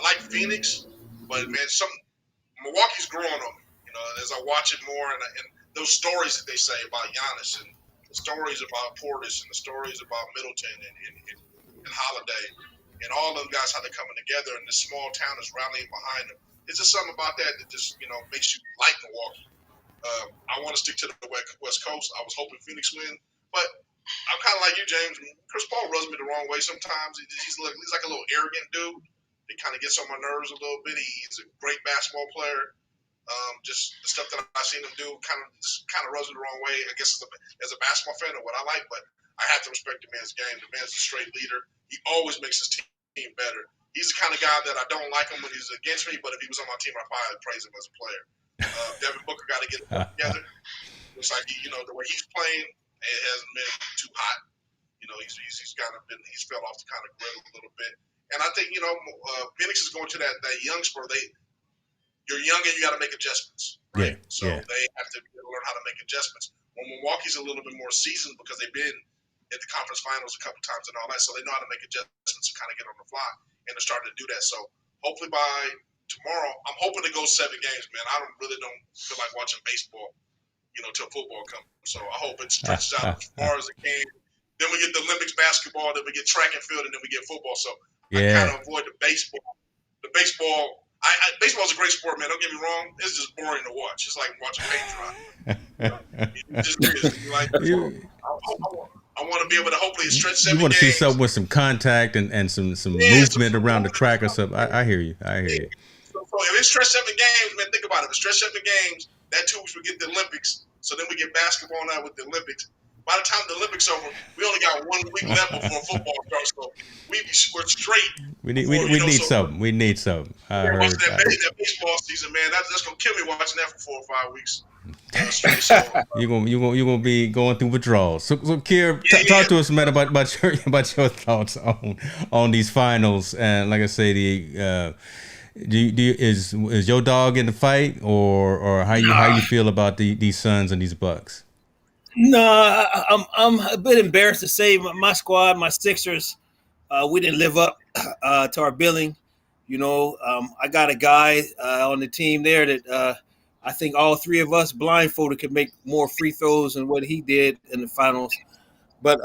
like Phoenix, but man, Milwaukee's growing on me. As I watch it more, and those stories that they say about Giannis, and the stories about Portis, and the stories about Middleton and Holiday, and all those guys how they're coming together, and this small town is rallying behind them. It's just something about that just makes you like Milwaukee. I want to stick to the West Coast. I was hoping Phoenix win, but I'm kind of like you, James. Chris Paul rubs me the wrong way sometimes. He's like a little arrogant dude. He kind of gets on my nerves a little bit. He's a great basketball player. Just the stuff that I've seen him do kind of rubs me the wrong way. I guess as a basketball fan of what I like, but I have to respect the man's game. The man's a straight leader. He always makes his team better. He's the kind of guy that I don't like him when he's against me, but if he was on my team, I'd probably praise him as a player. Devin Booker got to get it together. Looks like the way he's playing, it hasn't been too hot. He's kind of he's fell off the kind of grill a little bit. And I think Phoenix is going to that young spur. You're young and you got to make adjustments, right? Yeah, So yeah. they have to learn how to make adjustments. When Milwaukee's a little bit more seasoned because they've been at the conference finals a couple times and all that, so they know how to make adjustments and kind of get on the fly, and they're starting to do that. So hopefully by tomorrow, I'm hoping to go 7 games, man. I really don't feel like watching baseball, till football comes. So I hope it stretches out as far as it can. Then we get the Olympics basketball, then we get track and field, and then we get football. So I kind of avoid the baseball. The baseball, baseball's a great sport, man. Don't get me wrong. It's just boring to watch. It's like watching paint dry. It just is. Like, I want to be able to hopefully stretch 7 games. You want to see something with some contact and some movement around the track or something. I hear you. So if it's stretch 7 games, man, think about it. If it's stretch 7 games, that 2 weeks we get the Olympics. So then we get basketball now with the Olympics. By the time the Olympics over, we only got 1 week left before football starts. So we're straight. We need something. We need something. I heard that baseball season, man. That's gonna kill me watching that for 4 or 5 weeks. You're gonna be going through withdrawals. So Keir, talk to us, man, about your thoughts on these finals. And like I say, is your dog in the fight, or how you feel about these Suns and these Bucks? No, I'm a bit embarrassed to say my squad, my Sixers, we didn't live up to our billing. I got a guy on the team there that I think all 3 of us blindfolded could make more free throws than what he did in the finals. But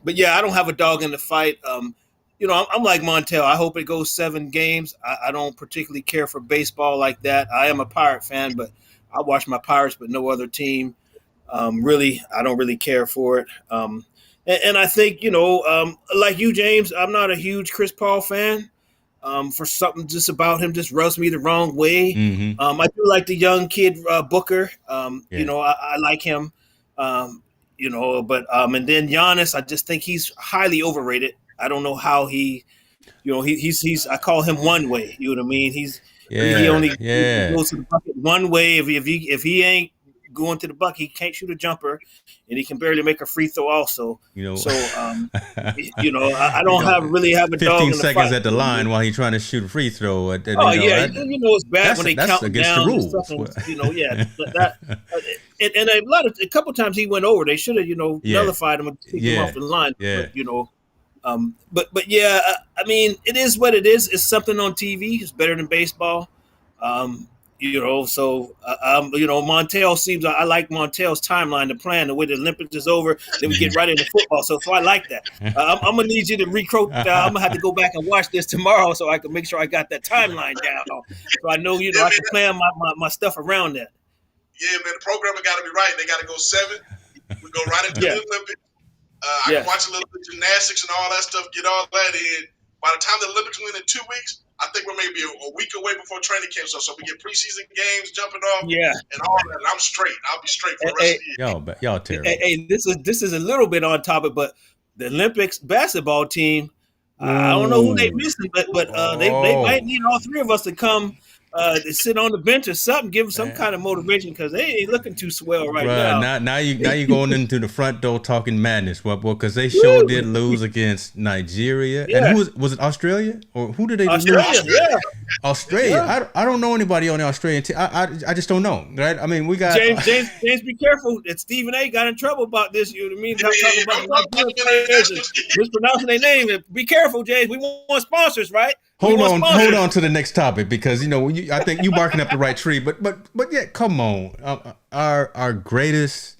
yeah, I don't have a dog in the fight. I'm like Montel. I hope it goes 7 games. I don't particularly care for baseball like that. I am a Pirate fan, but I watch my Pirates, but no other team. Really, I don't really care for it. And I think, like you, James, I'm not a huge Chris Paul fan. For something just about him just rubs me the wrong way. Mm-hmm. I do like the young kid Booker. Yeah. I like him. But and then Giannis, I just think he's highly overrated. I don't know how he's I call him one way. You know what I mean? He only goes to the bucket one way. If he ain't going to the bucket. He can't shoot a jumper, and he can barely make a free throw also. So I don't really have a 15 dog in the seconds fight. at the line while he's trying to shoot a free throw. And, it's bad when they that's count against down the rules. And a couple times he went over. They should have nullified him and taken him off the line. Yeah. But I mean, it is what it is. It's something on TV. It's better than baseball. Montel seems. I like Montel's timeline, the plan, the way the Olympics is over, then we get right into football. So I like that. I'm gonna need you to recruit. I'm gonna have to go back and watch this tomorrow so I can make sure I got that timeline down. So I know I can plan my stuff around that. Yeah, man, the programming got to be right. They got to go 7. We go right into the Olympics. I can watch a little bit of gymnastics and all that stuff, get all that in. By the time the Olympics win in 2 weeks, I think we're maybe a week away before training camp. So we get preseason games jumping off and all that. And I'm straight. I'll be straight for the rest of the year. Y'all terrible. Hey, this is a little bit on topic, but the Olympics basketball team, I don't know who they missing, but they might need all 3 of us to come to sit on the bench or something, give them some kind of motivation because they ain't looking too swell right now. Now you going into the front door talking madness, because they sure did lose against Nigeria. And who was it? Australia or who did they lose? Australia. Yeah. I don't know anybody on the Australian team. I just don't know. Right? I mean, we got James. Be careful. That Stephen A. got in trouble about this. You know what I mean? Talking about players and mispronouncing their name. Be careful, James. We want sponsors, right? Hold on to the next topic because I think you barking up the right tree, but yeah, come on, our greatest.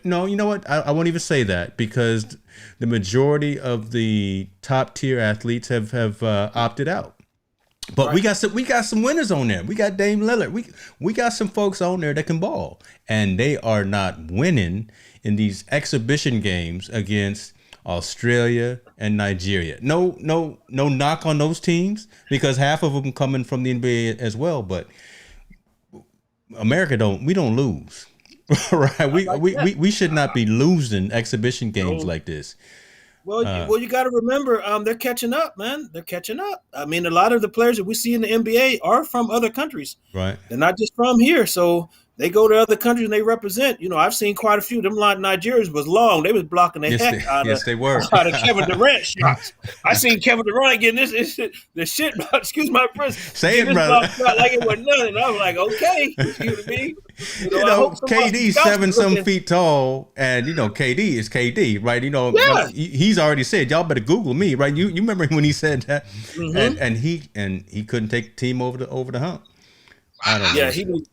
No, you know what? I won't even say that because the majority of the top tier athletes have opted out. But we got some winners on there. We got Dame Lillard. We got some folks on there that can ball, and they are not winning in these exhibition games against Australia and Nigeria. No knock on those teams because half of them coming from the NBA as well. But America we don't lose, right? We should not be losing exhibition games like this. Well, you got to remember, they're catching up, man. They're catching up. I mean, a lot of the players that we see in the NBA are from other countries, right? They're not just from here, so. They go to other countries and they represent. I've seen quite a few. Them lot Nigerians was long. They was blocking the heck out of Kevin Durant shots. I seen Kevin Durant getting this shit. Excuse my French. Say it, brother. Like it was nothing. I was like, okay. You know what I mean? KD's 7-some feet tall, and KD is KD, right? He's already said, y'all better Google me, right? You remember when he said that, and he couldn't take the team over the hump. I don't know. Yeah, he was.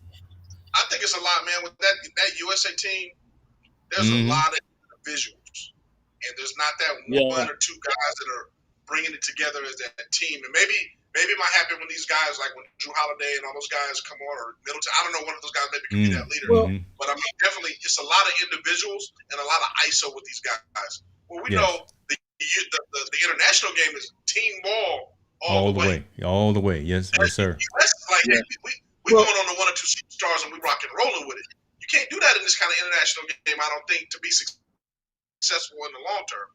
I think it's a lot, man. With that USA team, there's a lot of individuals, and there's not that one or two guys that are bringing it together as that team. And maybe it might happen when these guys, like when Drew Holiday and all those guys come on, or Middleton. I don't know, one of those guys maybe can be that leader. But I mean, definitely, it's a lot of individuals and a lot of ISO with these guys. Well, we know the international game is team ball all the way. All the way. Yes, sir. We going on the 1 or 2 superstars and we rock and rolling with it. You can't do that in this kind of international game, I don't think, to be successful in the long term.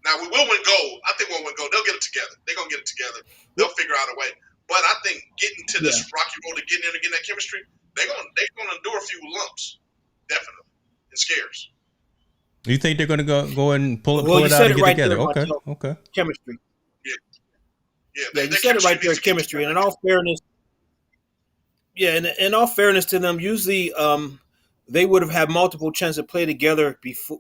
Now, we will win gold. I think we'll win gold. They'll get it together. They're going to get it together. They'll figure out a way. But I think getting to this rocky road to getting in and getting that chemistry, they're going to endure a few lumps, definitely, and scares. You think they're going to go and pull it out and get together? Okay. Chemistry. Yeah. You said it right there, chemistry. And in all fairness, in all fairness to them, usually they would have had multiple chances to play together before,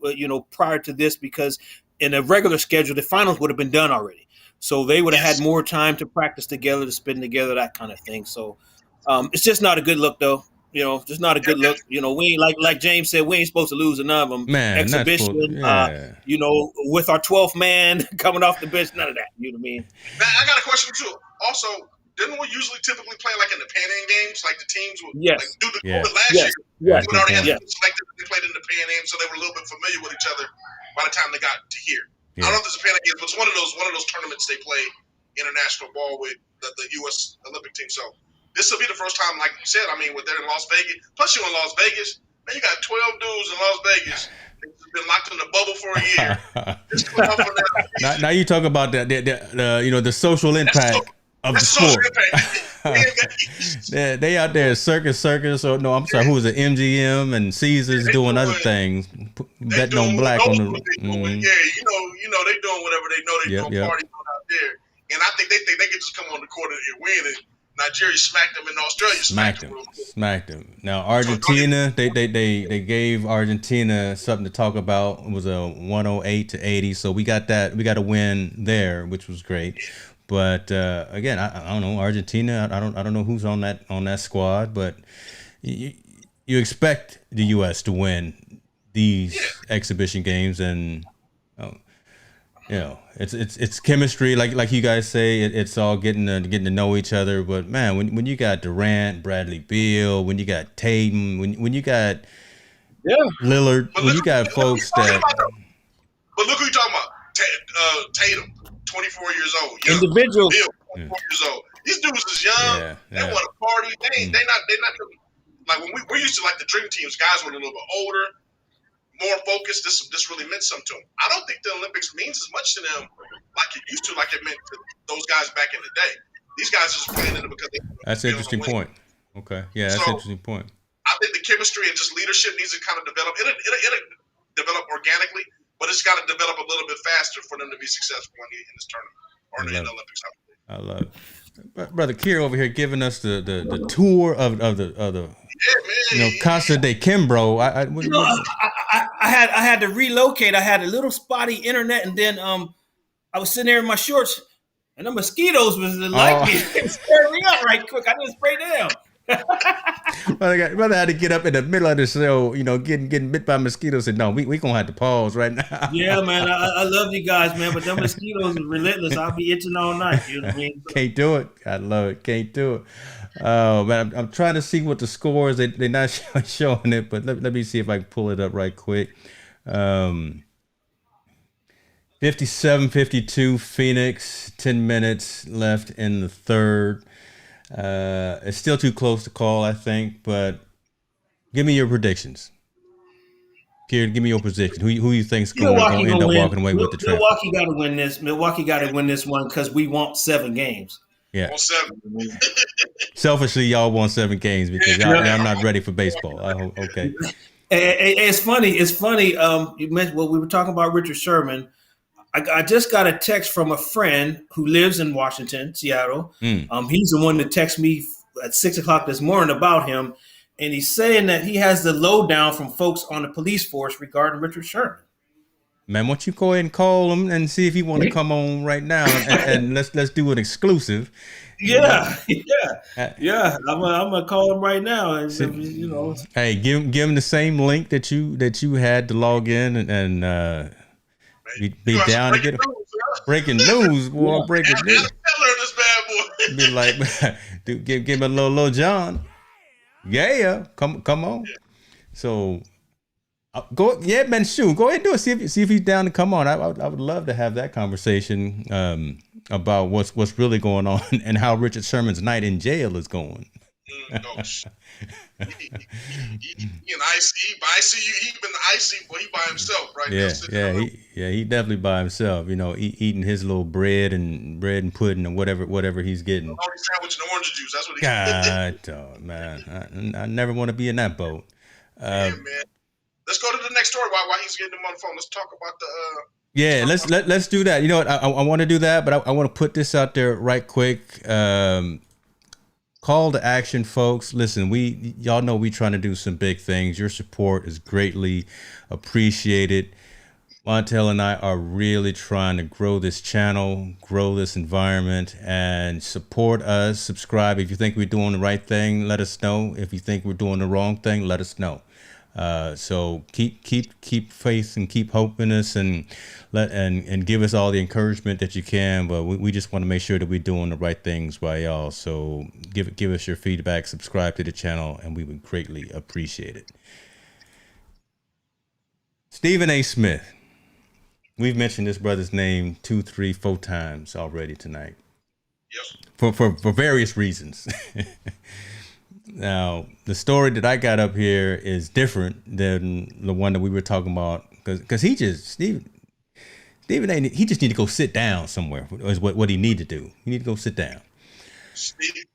prior to this, because in a regular schedule, the finals would have been done already. So they would have had more time to practice together, to spend together, that kind of thing. So it's just not a good look, though. Just not a good look. We ain't like James said, we ain't supposed to lose none of them. Man, exhibition. With our 12th man coming off the bench, none of that. You know what I mean? Now, I got a question too. Also, didn't we usually typically play like in the Pan Am games, like the teams would do the last year? Yes. We already had selected. They played in the Pan Am, so they were a little bit familiar with each other by the time they got to here. I don't know if it's a Pan Am game, but it's one of those tournaments they play international ball with the U.S. Olympic team. So this will be the first time, like you said. I mean, they're in Las Vegas. Plus, you're in Las Vegas. Man, you got 12 dudes in Las Vegas. They've been locked in the bubble for a year. Now you talk about the social impact. of the That's the social sport. impact. They out there circus, or no, I'm sorry, who was it? MGM and Caesars They doing other doing- things, They betting on doing what black on knows the. what they doing. Mm, Yeah, they doing whatever they know they doing, yep. partying out there. And I think they could just come on the court and win. And Nigeria smacked them, and Australia smacked them. Smacked them. Now Argentina, they gave Argentina something to talk about. It was a 108-80, so we got that. We got a win there, which was great. But again, I don't know Argentina. I don't know who's on that squad, but you expect the U.S. to win these exhibition games, and it's chemistry, like you guys say. It's all getting to know each other. But man, when you got Durant, Bradley Beal, when you got Tatum, when you got Lillard, when you got folks that. But look who you talking about. Tatum, 24 years old. Young. Individual. Bill, 24 years old. These dudes is young. They want to party. They not like when we're used to like the dream teams. Guys were a little bit older, more focused. This really meant something to them. I don't think the Olympics means as much to them like it used to, like it meant to those guys back in the day. These guys are just playing in it because they. That's an interesting point. Okay, yeah, that's an interesting point. I think the chemistry and just leadership needs to kind of develop. It'll develop organically, but it's got to develop a little bit faster for them to be successful in this tournament or in the Olympics. I love it. Brother Keir over here giving us the tour of the Casa de Kimbrough. I had to relocate. I had a little spotty internet, and then I was sitting there in my shorts, and the mosquitoes was like me. It scared me up right quick. I didn't spray down. Brother had to get up in the middle of the show, getting bit by mosquitoes. And no, we gonna have to pause right now. Yeah, man, I love you guys, man, but them mosquitoes are relentless. I'll be itching all night. You know what I mean? Can't do it. I love it. Can't do it. Man, I'm trying to see what the score is. They're not showing it, but let me see if I can pull it up right quick. 57-52 Phoenix. 10 minutes left in the third. It's still too close to call, I think, but give me your predictions. Keir, give me your prediction. Who you think's going to end up walking away with the trophy? Milwaukee got to win this. Milwaukee got to win this one because we want 7 games. Yeah. Want 7. Selfishly, y'all want 7 games because I'm not ready for baseball. Okay. It's funny. You mentioned we were talking about Richard Sherman. I just got a text from a friend who lives in Washington, Seattle. He's the one that texted me at 6:00 this morning about him. And he's saying that he has the lowdown from folks on the police force regarding Richard Sherman. Man, why don't you go ahead and call him and see if he want to come on right now and let's do an exclusive. Yeah. I'm gonna call him right now, and Hey, give him the same link that you had to log in and be down to get breaking news, boy. Breaking news. This bad boy. Be like, dude, give him a little John. Yeah, come on. So go, man. Shoot, go ahead and do it. See if he's down to come on. I would love to have that conversation about what's really going on and how Richard Sherman's night in jail is going. He in ICU. He been the ICU, but he by himself right now. He definitely by himself. Eating his little bread and pudding and whatever he's getting. Only sandwich and orange juice. That's what he. God, man, I never want to be in that boat. Man. Let's go to the next story. While he's getting him on the phone, let's talk about the. Yeah, let's do that. You know what? I want to do that, but I want to put this out there right quick. Call to action, folks. Listen, y'all know we trying to do some big things. Your support is greatly appreciated. Montel and I are really trying to grow this channel, grow this environment, and support us. Subscribe. If you think we're doing the right thing, let us know. If you think we're doing the wrong thing, let us know. So keep faith and keep hope in us and give us all the encouragement that you can. But we just want to make sure that we're doing the right things by y'all. So give us your feedback, subscribe to the channel, and we would greatly appreciate it. Stephen A. Smith. We've mentioned this brother's name 2, 3, 4 times already tonight. Yes. For various reasons. Now, the story that I got up here is different than the one that we were talking about because Stephen A. He just need to go sit down somewhere is what he need to do. He need to go sit down. Steve,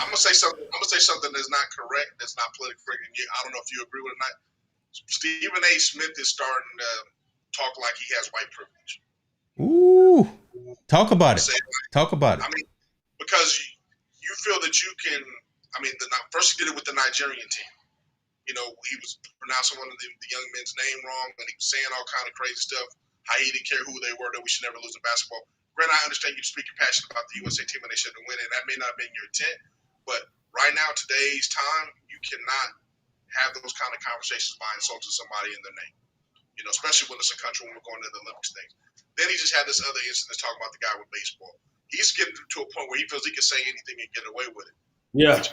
I'm gonna say something. I'm gonna say something that's not correct. That's not politically correct. I don't know if you agree with it or not. Stephen A. Smith is starting to talk like he has white privilege. Ooh, talk about it. Talk about it. I mean, because you feel that you can. I mean, first he did it with the Nigerian team. You know, he was pronouncing one of the young men's name wrong, and he was saying all kind of crazy stuff. How he didn't care who they were, that we should never lose in basketball. Granted, I understand you speak your passion about the USA team and they shouldn't win, and that may not have been your intent. But right now, today's time, you cannot have those kind of conversations by insulting somebody in their name. You know, especially when it's a country when we're going to the Olympics things. Then he just had this other incident talking about the guy with baseball. He's getting to a point where he feels he can say anything and get away with it. Yeah. That's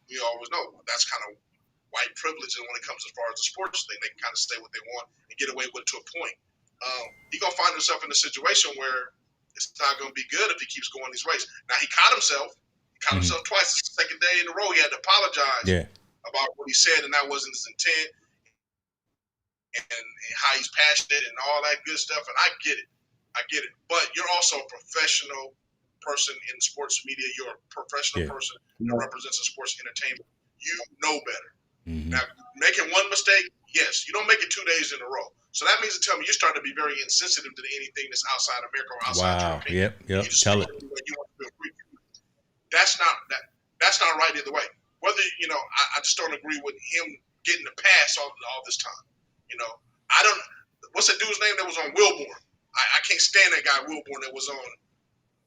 we always know that's kind of white privilege, and when it comes as far as the sports thing, they can kind of say what they want and get away with it to a point. He's gonna find himself in a situation where it's not gonna be good if he keeps going these ways. Now he caught himself. Himself twice. It's the second day in a row he had to apologize about what he said, and that wasn't his intent, and how he's passionate and all that good stuff. And I get it. But you're also a professional person in sports media. You're a professional person that represents the sports entertainment. You know better. Mm-hmm. Now, making one mistake, yes, you don't make it 2 days in a row. So that means to tell me you're starting to be very insensitive to anything that's outside America or outside your opinion. Yep. Tell it. That's not right either way. Whether I just don't agree with him getting the pass all this time. I don't. What's that dude's name that was on Wilborn? I can't stand that guy Wilborn that was on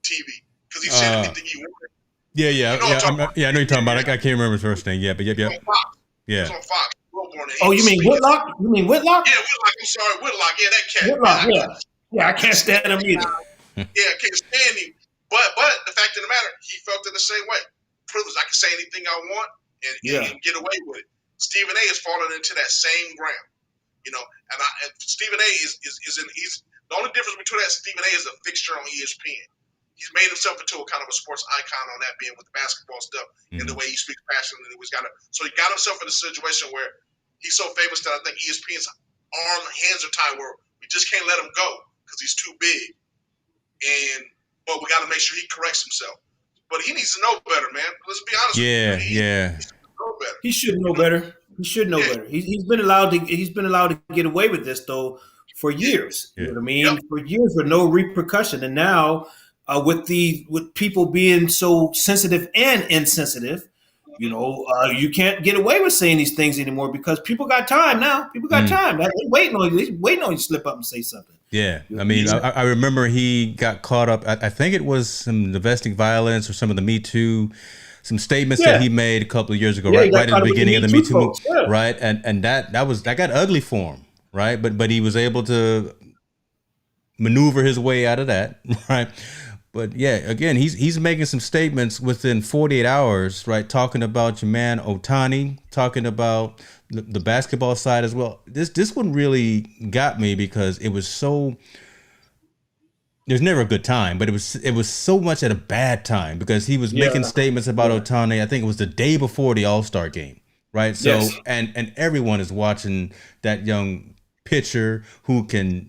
TV because he said anything he wanted. Yeah. I know you're talking about. I can't remember his first name. Yeah, but yep. On Fox. Yeah. He was on Fox. Oh, you mean Whitlock? Yeah, Whitlock. I'm sorry, Whitlock. Yeah, that cat. Whitlock. Yeah, I can't stand him either. Yeah, I can't stand him. But the fact of the matter, he felt it the same way. Privilege. I can say anything I want and get away with it. Stephen A. is falling into that same ground. And Stephen A. is the only difference between that Stephen A. is a fixture on ESPN. He's made himself into a kind of a sports icon on that being with the basketball stuff and the way he speaks passionately. So he got himself in a situation where he's so famous that I think ESPN's hands are tied where we just can't let him go because he's too big. But we got to make sure he corrects himself. But he needs to know better, man. Let's be honest. He should know better. He should know better. He's been allowed to get away with this though for years. You know what I mean? For years with no repercussion, and now with people being so sensitive and insensitive, you can't get away with saying these things anymore because people got time now. People got time. They're waiting on you to slip up and say something. Yeah, I mean, I remember he got caught up. I think it was some domestic violence or some of the Me Too. Some statements that he made a couple of years ago, right at the beginning of the Me Too movement, right? And that got ugly for him, right? But he was able to maneuver his way out of that, right? But yeah, again, he's making some statements within 48 hours, right? Talking about your man Ohtani, talking about the basketball side as well. This one really got me because it was so. There's never a good time, but it was so much at a bad time because he was making statements about Ohtani. I think it was the day before the All-Star game, right? So and everyone is watching that young pitcher who can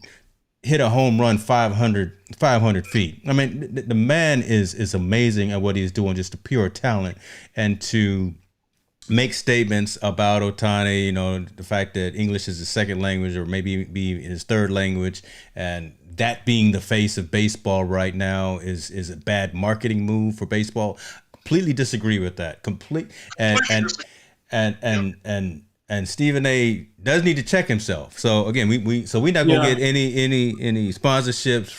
hit a home run 500 feet. I mean, the man is amazing at what he's doing, just a pure talent, and to make statements about Ohtani, the fact that English is his second language or maybe be his third language, and that being the face of baseball right now is a bad marketing move for baseball. Completely disagree with that. And Stephen A. does need to check himself. So again, we're not gonna get any sponsorships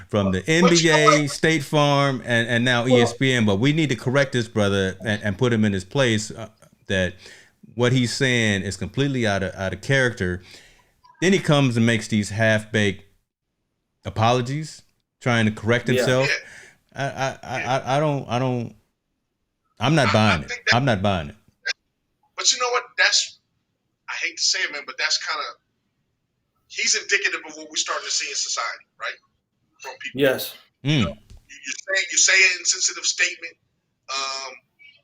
from the NBA, State Farm, and now ESPN. But we need to correct this brother and put him in his place. That what he's saying is completely out of character. Then he comes and makes these half-baked apologies, trying to correct himself. I'm not buying it. I'm not buying it. But you know what? I hate to say it, man, but that's kind of, he's indicative of what we're starting to see in society, right? From people. Yes. You say an insensitive statement.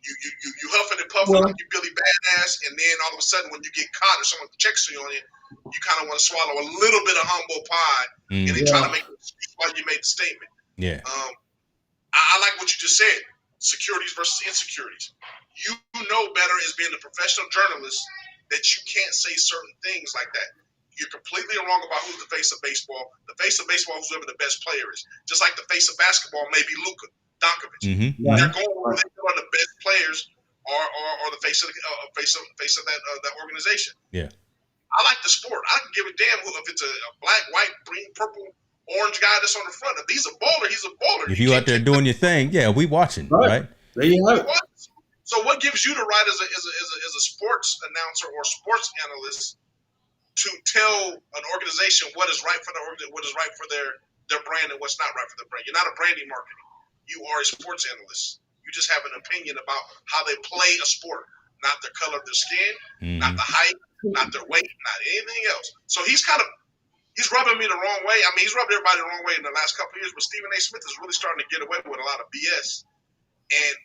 You huffing and puffing like you Billy Badass, and then all of a sudden when you get caught or someone checks you on it, you kind of want to swallow a little bit of humble pie and then try to make an excuse why you made the statement. Yeah. I like what you just said. Securities versus insecurities. You know better as being a professional journalist that you can't say certain things like that. You're completely wrong about who's the face of baseball. The face of baseball is whoever the best player is. Just like the face of basketball may be Luka Doncic. Mm-hmm. They're going where they are the best players are the face of that organization. Yeah. I like the sport. I can give a damn if it's a black, white, green, purple, orange guy that's on the front. If he's a baller, he's a baller. If you out there doing your thing, yeah, we watching, right? There you have it. So what gives you the right as a sports announcer or sports analyst to tell an organization what is right for their brand and what's not right for their brand? You're not a branding marketing. You are a sports analyst. You just have an opinion about how they play a sport, not the color of their skin, not the height, not their weight, not anything else. So he's rubbing me the wrong way. I mean, he's rubbed everybody the wrong way in the last couple of years, but Stephen A. Smith is really starting to get away with a lot of BS. And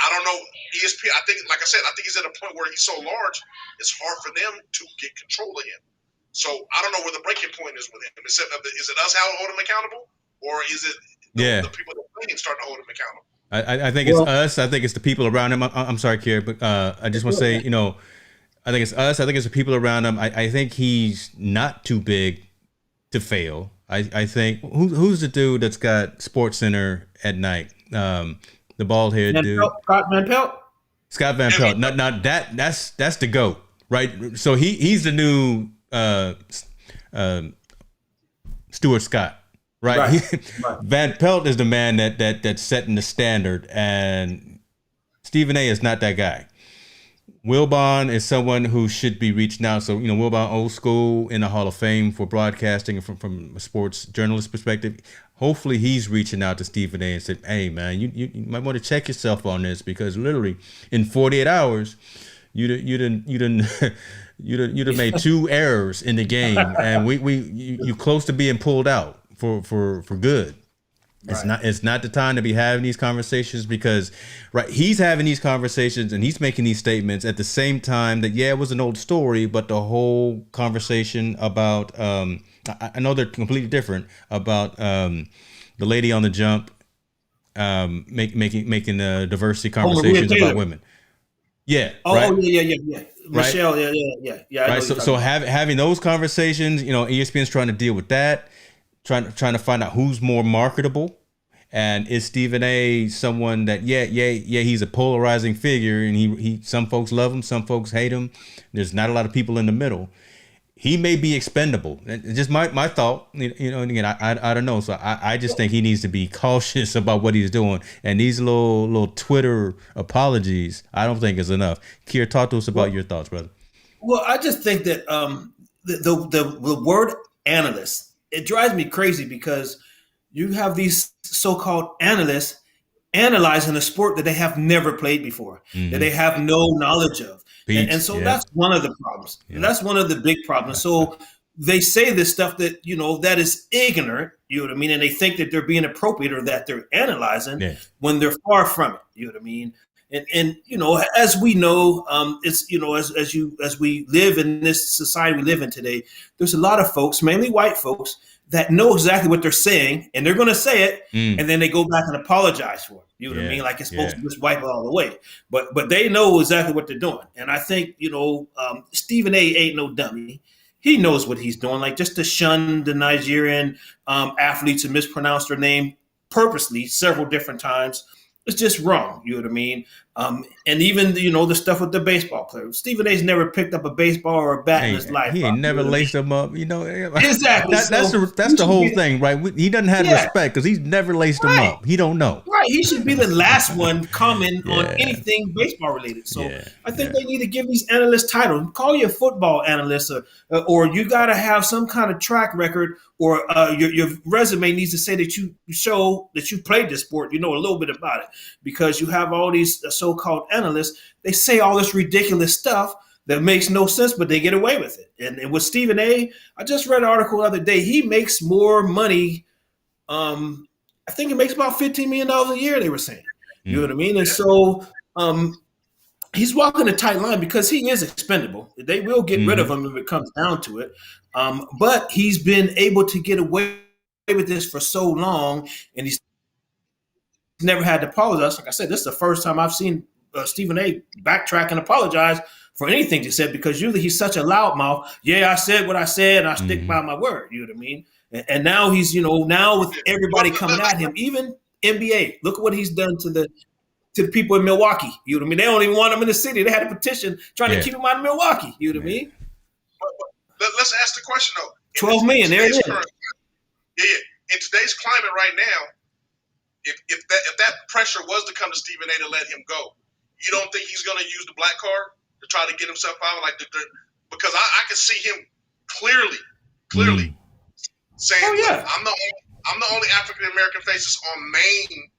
I don't know, ESPN, I think he's at a point where he's so large, it's hard for them to get control of him. So I don't know where the breaking point is with him. Is it us holding him accountable, or is it the people that play him starting to hold him accountable? I think it's us. I think it's the people around him. I'm sorry, Keir, but I just want to say, I think it's us. I think it's the people around him. I think he's not too big to fail. I think who's the dude that's got Sports Center at night? The bald haired dude. Scott Van Pelt. Not that's the GOAT, right? So he's the new Stuart Scott. Right. Van Pelt is the man that's setting the standard, and Stephen A. is not that guy. Wilbon is someone who should be reached out. So, Wilbon, old school, in the Hall of Fame for broadcasting from a sports journalist perspective. Hopefully he's reaching out to Stephen A. and said, hey, man, you might want to check yourself on this, because literally in 48 hours, you done made 2 errors in the game, and you close to being pulled out for good. It's not the time to be having these conversations, because he's having these conversations and he's making these statements at the same time that it was an old story, but the whole conversation about I know they're completely different, about the lady on the jump making diversity conversations about women. Yeah. Michelle, yeah. Right. So having those conversations, ESPN's trying to deal with that. Trying to find out who's more marketable, and is Stephen A. someone that he's a polarizing figure, and he some folks love him, some folks hate him. There's not a lot of people in the middle. He may be expendable. It's just my thought. And again, I don't know. So I just think he needs to be cautious about what he's doing. And these little Twitter apologies, I don't think is enough. Keir, talk to us about your thoughts, brother. Well, I just think that the word analyst, it drives me crazy, because you have these so-called analysts analyzing a sport that they have never played before, that they have no knowledge of. And so that's one of the problems. Yeah. That's one of the big problems. So they say this stuff that, that is ignorant, you know what I mean? And they think that they're being appropriate, or that they're analyzing when they're far from it, you know what I mean? And as we know, it's as we live in this society we live in today, there's a lot of folks, mainly white folks, that know exactly what they're saying, and they're going to say it, and then they go back and apologize for it. You know what I mean? Like it's supposed to just wipe it all away, but they know exactly what they're doing. And I think Stephen A. ain't no dummy. He knows what he's doing. Like, just to shun the Nigerian athletes and mispronounce their name purposely several different times, it's just wrong. You know what I mean? And even, the stuff with the baseball players. Stephen A's never picked up a baseball or a bat in his life. He ain't never laced them up. Exactly. That's the whole thing, right? He doesn't have respect because he's never laced them up. He don't know. Right. He should be the last one comment on anything baseball related. So I think they need to give these analysts titles. Call you a football analyst, or you got to have some kind of track record, or your resume needs to say that you show that you played this sport, a little bit about it, because you have all these so-called analysts. They say all this ridiculous stuff that makes no sense, but they get away with it. And with Stephen A., I just read an article the other day. He makes more money. I think it makes about $15 million a year, they were saying. You know what I mean? And so he's walking a tight line, because he is expendable. They will get rid of him if it comes down to it. But he's been able to get away with this for so long, and he's never had to apologize. Like I said, this is the first time I've seen Stephen A. backtrack and apologize for anything he said, because usually he's such a loudmouth. Yeah, I said what I said, and I stick by my word. You know what I mean? And now he's, now with everybody coming at him, even NBA. Look at what he's done to the people in Milwaukee. You know what I mean? They don't even want him in the city. They had a petition trying to keep him out of Milwaukee. You know what I mean? But let's ask the question though. 12 million. There it is. In today's climate right now, if that pressure was to come to Stephen A. to let him go, you don't think he's going to use the black card to try to get himself out? Because I can see him clearly saying, I'm the only African American face that's on main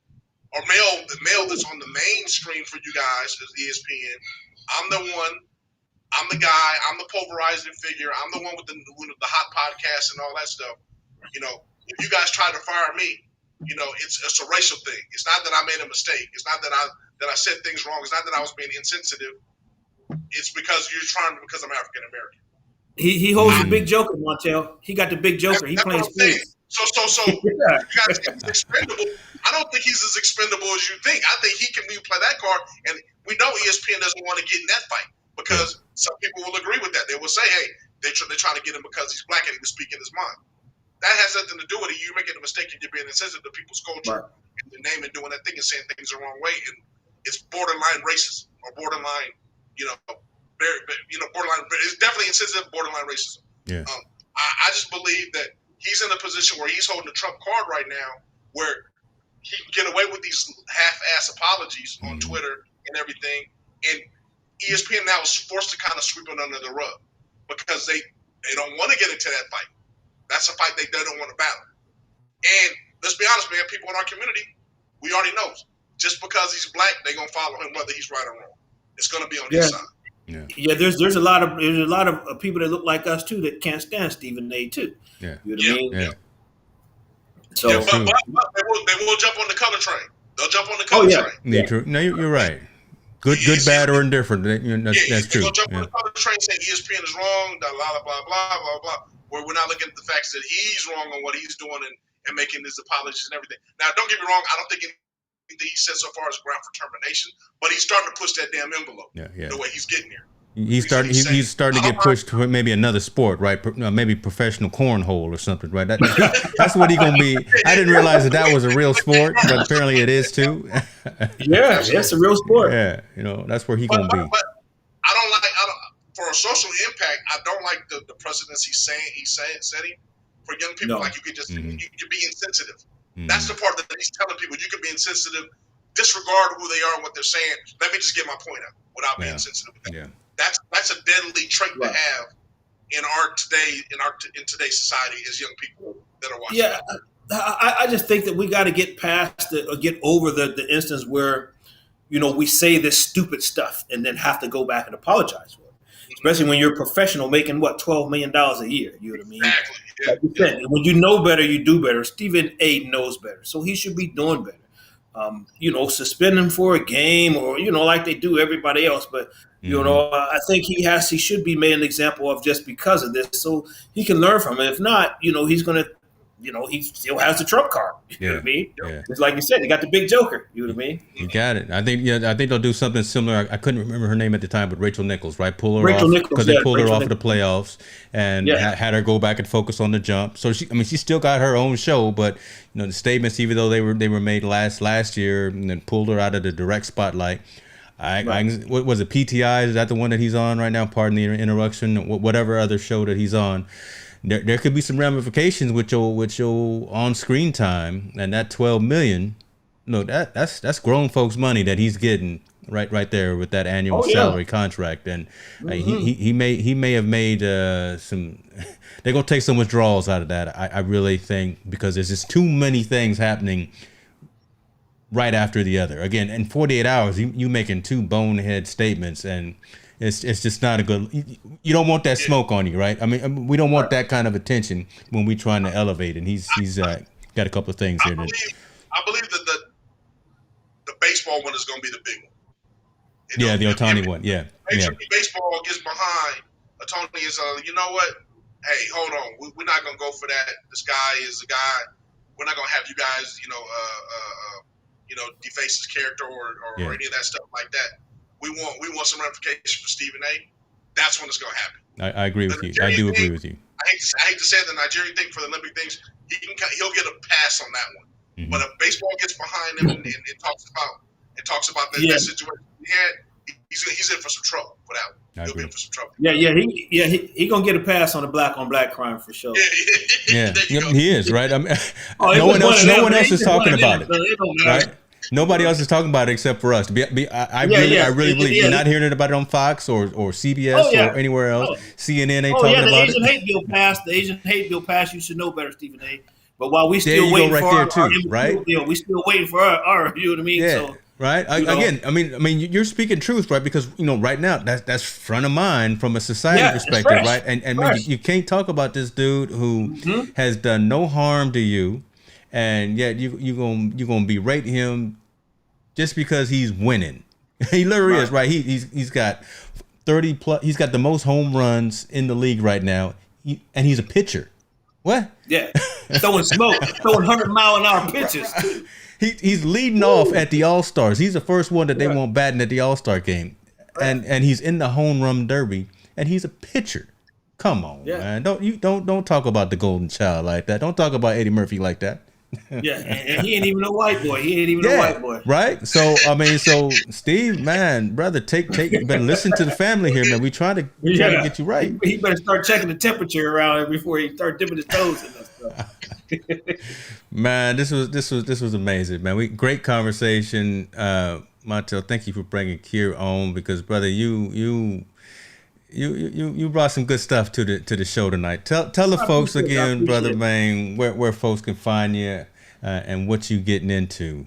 or male that's on the main screen for you guys as ESPN. I'm the one. I'm the guy. I'm the pulverizing figure. I'm the one with the hot podcast and all that stuff. If you guys try to fire me, it's a racial thing. It's not that I made a mistake. It's not that I said things wrong. It's not that I was being insensitive. It's because I'm African American. He holds the big joker, Montel. He got the big joker. He plays space. So you guys think he's expendable. I don't think he's as expendable as you think. I think he can play that card, and we know ESPN doesn't want to get in that fight because some people will agree with that. They will say, hey, they're trying to get him because he's black and he was speaking his mind. That has nothing to do with it. You're making a mistake and you're being insensitive to people's culture and the name and doing that thing and saying things the wrong way. And it's borderline racism or borderline, borderline. It's definitely insensitive, borderline racism. Yeah. I just believe that he's in a position where he's holding a trump card right now, where he can get away with these half-ass apologies on Twitter and everything. And ESPN now is forced to kind of sweep it under the rug because they don't want to get into that fight. That's a fight they don't want to battle. And let's be honest, man, people in our community, we already know, just because he's black, they're gonna follow him whether he's right or wrong. It's gonna be on his side. Yeah, there's a lot of people that look like us too that can't stand Stephen A. too. Yeah. You know what I mean? Yeah. So but they will jump on the color train. They'll jump on the color train. Yeah, true. No, you're right. Good, bad, or indifferent. That's true. They'll jump on the color train saying ESPN is wrong, blah, blah, blah, blah, blah, blah. Where we're not looking at the facts that he's wrong on what he's doing and making his apologies and everything. Now, don't get me wrong. I don't think anything he said so far is ground for termination, but he's starting to push that damn envelope the way he's getting there. He's starting to get pushed to maybe another sport, right? Maybe professional cornhole or something, right? That's what he's going to be. I didn't realize that was a real sport, but apparently it is too. Yeah, it's a real sport. Yeah, that's where he's going to be. But for a social impact, I don't like the precedents he's setting for young people. No. Like you could be insensitive. That's the part that he's telling people. You can be insensitive, disregard who they are and what they're saying. Let me just get my point out without being sensitive. Yeah. That's a deadly trait to have in today's society as young people that are watching. Yeah, I just think that we got to get past or get over the instance where we say this stupid stuff and then have to go back and apologize for it. Especially when you're a professional making $12 million a year. You know what I mean? Exactly. Yeah. Like you said, when you know better, you do better. Stephen A. knows better, so he should be doing better. Suspend him for a game or like they do everybody else. But I think he should be made an example of just because of this, so he can learn from it. If not, he's gonna. He still has the trump card. You know what I mean? Yeah. It's like you said, he got the big joker. You know what I mean? You got it. I think they'll do something similar. I couldn't remember her name at the time, but Rachel Nichols, right? Pull her off because they pulled her off of the playoffs and had her go back and focus on the jump. So she still got her own show, but the statements, even though they were made last year, and then pulled her out of the direct spotlight. What was it? PTI? Is that the one that he's on right now? Pardon the interruption. Whatever other show that he's on. There could be some ramifications with your on-screen time, and that $12 million. No, that's grown folks' money that he's getting right there with that annual salary contract, and he may have made some. They're gonna take some withdrawals out of that. I really think because there's just too many things happening right after the other. Again, in 48 hours, you making two bonehead statements and. It's just not a good. You don't want that smoke on you, right? I mean, we don't want that kind of attention when we're trying to elevate. And he's got a couple of things here. I believe that the baseball one is going to be the big one. The Ohtani one. Yeah. Baseball gets behind Ohtani is you know what? Hey, hold on. We're not going to go for that. This guy is a guy. We're not going to have you guys, deface his character or any of that stuff like that. We want some ramifications for Stephen A. That's when it's going to happen. I agree with you. I do agree with you. I hate to say the Nigerian thing for the Olympic things. He'll get a pass on that one. Mm-hmm. But if baseball gets behind him and talks about that situation he had, he's in for some trouble for that one. He'll be in for some trouble. He gonna get a pass on the black on black crime for sure. Yeah, he is, right. I mean, no one else is talking about it, right? Nobody else is talking about it except for us. I really believe you're not hearing about it on Fox or CBS or anywhere else. CNN ain't talking about it. The Asian hate bill passed. You should know better, Stephen A. But while we still waiting for our we still waiting for our, you know what I mean? Yeah. So, right. Again, I mean, you're speaking truth, right? Because right now that's front of mind from a society perspective, right? And man, you can't talk about this dude who has done no harm to you, and yet you gonna berate him just because he's winning. He literally is, right? He's got 30 plus. He's got the most home runs in the league right now, and he's a pitcher. What? Yeah, throwing smoke, throwing 100-mile-an-hour pitches. He's leading off at the All-Stars. He's the first one that they want batting at the All-Star game, and he's in the home run derby, and he's a pitcher. Come on, man! Don't talk about the golden child like that. Don't talk about Eddie Murphy like that. Yeah, and he ain't even a white boy. A white boy, right? So Steve, man, brother, take better listen to the family here, man. We try to get you right. He better start checking the temperature around it before he start dipping his toes in that stuff. Man, this was amazing, man. Great conversation, Montel. Thank you for bringing Keir on because, brother, you brought some good stuff to the show tonight. Tell the folks again, brother, man, where folks can find you and what you getting into.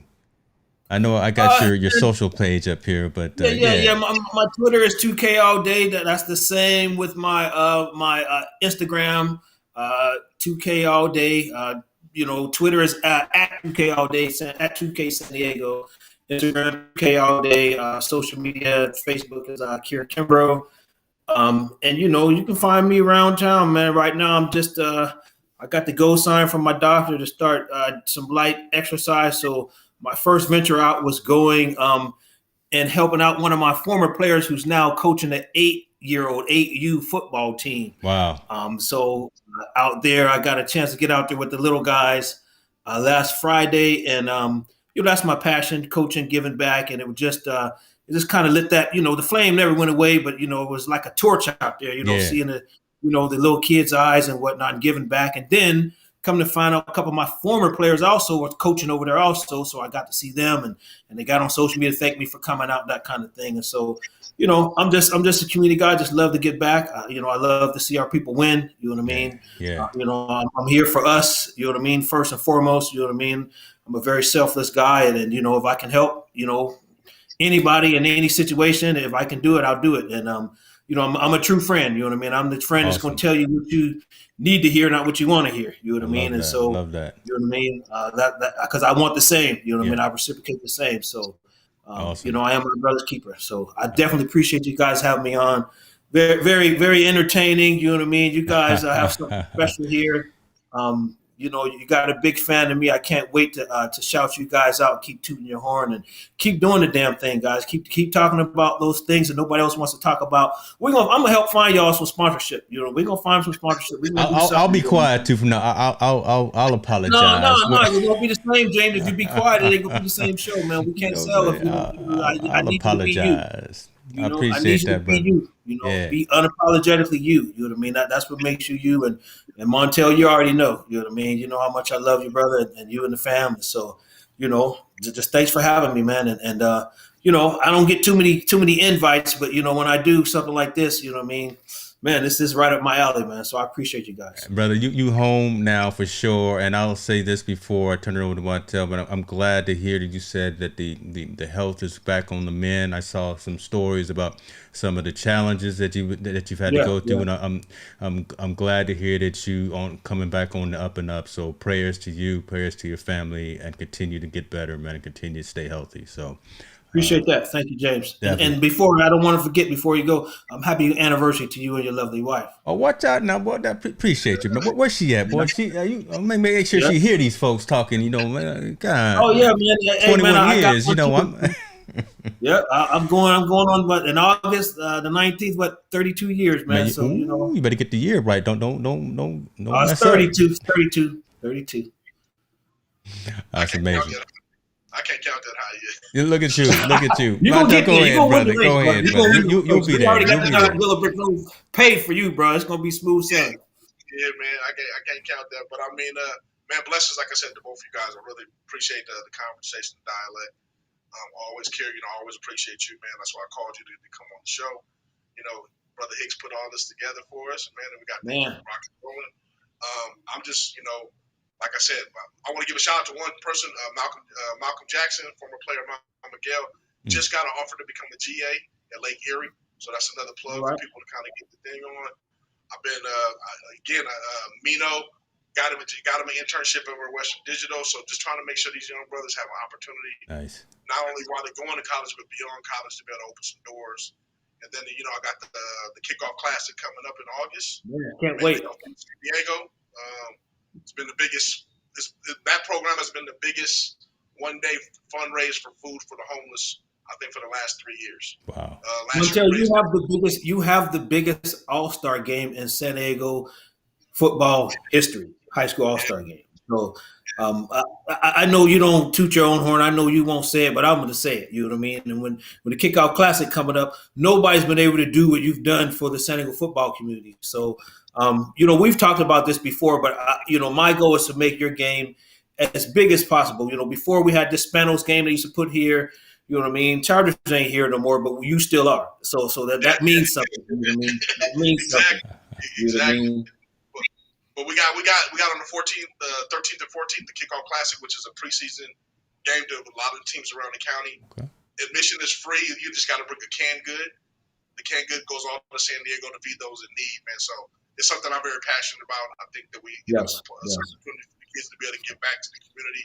I know I got your social page up here, but my Twitter is 2K all day. That's the same with my Instagram, 2K all day. Twitter is at 2K all day, at 2K San Diego. Instagram 2K all day. Social media, Facebook is Keir Kimbrough. And you can find me around town, man. Right now, I'm just I got the go sign from my doctor to start some light exercise. So my first venture out was going and helping out one of my former players who's now coaching an 8-year-old 8U football team. Wow. So out there, I got a chance to get out there with the little guys last Friday, and that's my passion, coaching, giving back, and it was just. It just kind of lit that, the flame never went away, but, it was like a torch out there, seeing the little kids' eyes and whatnot and giving back. And then come to find out a couple of my former players also were coaching over there also. So I got to see them and they got on social media to thank me for coming out, that kind of thing. And so, I'm just a community guy. I just love to get back. I love to see our people win. You know what I mean? Yeah. I'm here for us. You know what I mean? First and foremost, you know what I mean? I'm a very selfless guy. And if I can help, anybody in any situation, if I can do it, I'll do it. And I'm a true friend. You know what I mean? I'm the friend that's going to tell you what you need to hear, not what you want to hear. You know what I mean? And so, love that. You know what I mean? That because I want the same. You know what I mean? I reciprocate the same. So, awesome. I am my brother's keeper. So I definitely appreciate you guys having me on. Very, very, very entertaining. You know what I mean? You guys have something special here. You got a big fan of me. I can't wait to shout you guys out, keep tooting your horn, and keep doing the damn thing, guys. Keep talking about those things that nobody else wants to talk about. I'm gonna help find y'all some sponsorship. We're gonna find some sponsorship. I'll be quiet too from now. I'll apologize. No, it won't be the same, James. If you be quiet, it ain't gonna be the same show, man. We can't sell if I'll apologize. I appreciate that, brother. Be unapologetically you. You know what I mean? That's what makes you you. And Montel, you already know. You know what I mean? You know how much I love you, brother, and you and the family. So, just thanks for having me, man. And I don't get too many invites, but when I do something like this, you know what I mean? Man, this is right up my alley, man. So I appreciate you guys. Brother, you home now for sure. And I'll say this before I turn it over to Montel, but I'm glad to hear that you said that the health is back on the mend. I saw some stories about some of the challenges that you've had to go through, and I'm glad to hear that you coming back on the up and up. So prayers to you, prayers to your family, and continue to get better, man, and continue to stay healthy. So Appreciate that. Thank you, James. Definitely. And before, I don't want to forget, before you go, happy anniversary to you and your lovely wife. Oh, watch out now, boy. Appreciate you, man. Where's she at, boy? Make sure Yeah. she hear these folks talking. You know, man. God. Oh yeah, man. Hey, 21 man, I got years. You one know, too. Yeah, I'm going on, what, in August the 19th, what, 32 years, man. man. So, You better get the year right. Don't it's mess up. 32. That's amazing. I can't count that high yet. Look at you. Look at you. You're gonna get Go there. ahead, You're gonna win brother. the race, Go brother. ahead, You're brother. gonna win the You'll race. be We there. already You'll got be that there. Willow Brick Road paid for you, bro. It's gonna be smooth sailing. Yeah, man, I can't count that. But I mean, man, blessings, like I said, to both of you guys. I really appreciate the conversation, the dialect. Always care, always appreciate you, man. That's why I called you to come on the show. Brother Hicks put all this together for us, man, and we got things rocking rolling. I'm just, like I said, I want to give a shout out to one person, Malcolm Jackson, former player Miguel, just got an offer to become a GA at Lake Erie. So that's another plug for people to kind of get the thing on. I've been, Mino got him an internship over at Western Digital. So just trying to make sure these young brothers have an opportunity, not only while they're going to college, but beyond college to be able to open some doors. And then, I got the Kickoff Classic coming up in August. Yeah, can't wait. San Diego. It's been the biggest. That program has been the biggest one-day fundraise for food for the homeless, I think, for the last 3 years. Wow. You have the biggest All-Star game in San Diego football history, high school All-Star game. So I know you don't toot your own horn. I know you won't say it, but I'm going to say it. You know what I mean? And when the Kickoff Classic coming up, nobody's been able to do what you've done for the San Diego football community. So, we've talked about this before, but my goal is to make your game as big as possible. Before we had this Spanos game they used to put here. You know what I mean? Chargers ain't here no more, but you still are. So that means something. You know what I mean? That means something. You know what I mean? But we got on the 13th and 14th the Kickoff Classic, which is a preseason game to a lot of the teams around the county. Okay. Admission is free. You just got to bring a canned good. The canned good goes all to San Diego to feed those in need, man. So it's something I'm very passionate about. I think that it's an opportunity for the kids to be able to give back to the community,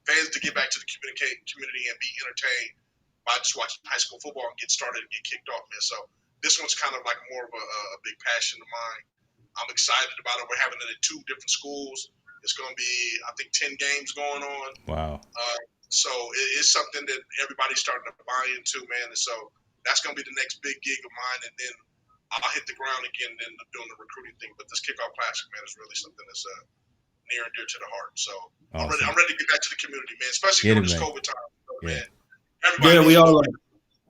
fans to get back to the community and be entertained by just watching high school football and get started and get kicked off, man. So this one's kind of like more of a big passion of mine. I'm excited about it. We're having it at 2 different schools. It's going to be, I think, 10 games going on. Wow. So it's something that everybody's starting to buy into, man. And so that's going to be the next big gig of mine. And then I'll hit the ground again and then doing the recruiting thing. But this Kickoff Classic, man, is really something that's near and dear to the heart. So awesome. I'm ready to get back to the community, man, especially during this COVID time. So, man, we all are.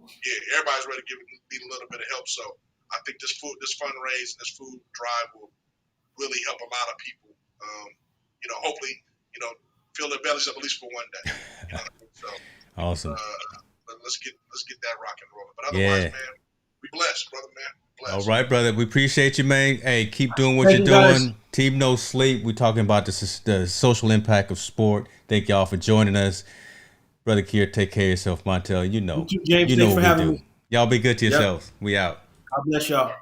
Yeah, everybody's ready to need a little bit of help. So I think this fundraise, this food drive will really help a lot of people. Hopefully, fill their bellies up at least for one day. So awesome. Let's get that rock and rolling. But otherwise, man, we blessed, brother, man. Blessed. All right, brother. We appreciate you, man. Hey, keep doing what you're doing. Guys. Team No Sleep. We're talking about the social impact of sport. Thank y'all for joining us. Brother Keir, take care of yourself, Montel. You know James, what for we having do. me. Y'all be good to yourselves. We out. God bless y'all.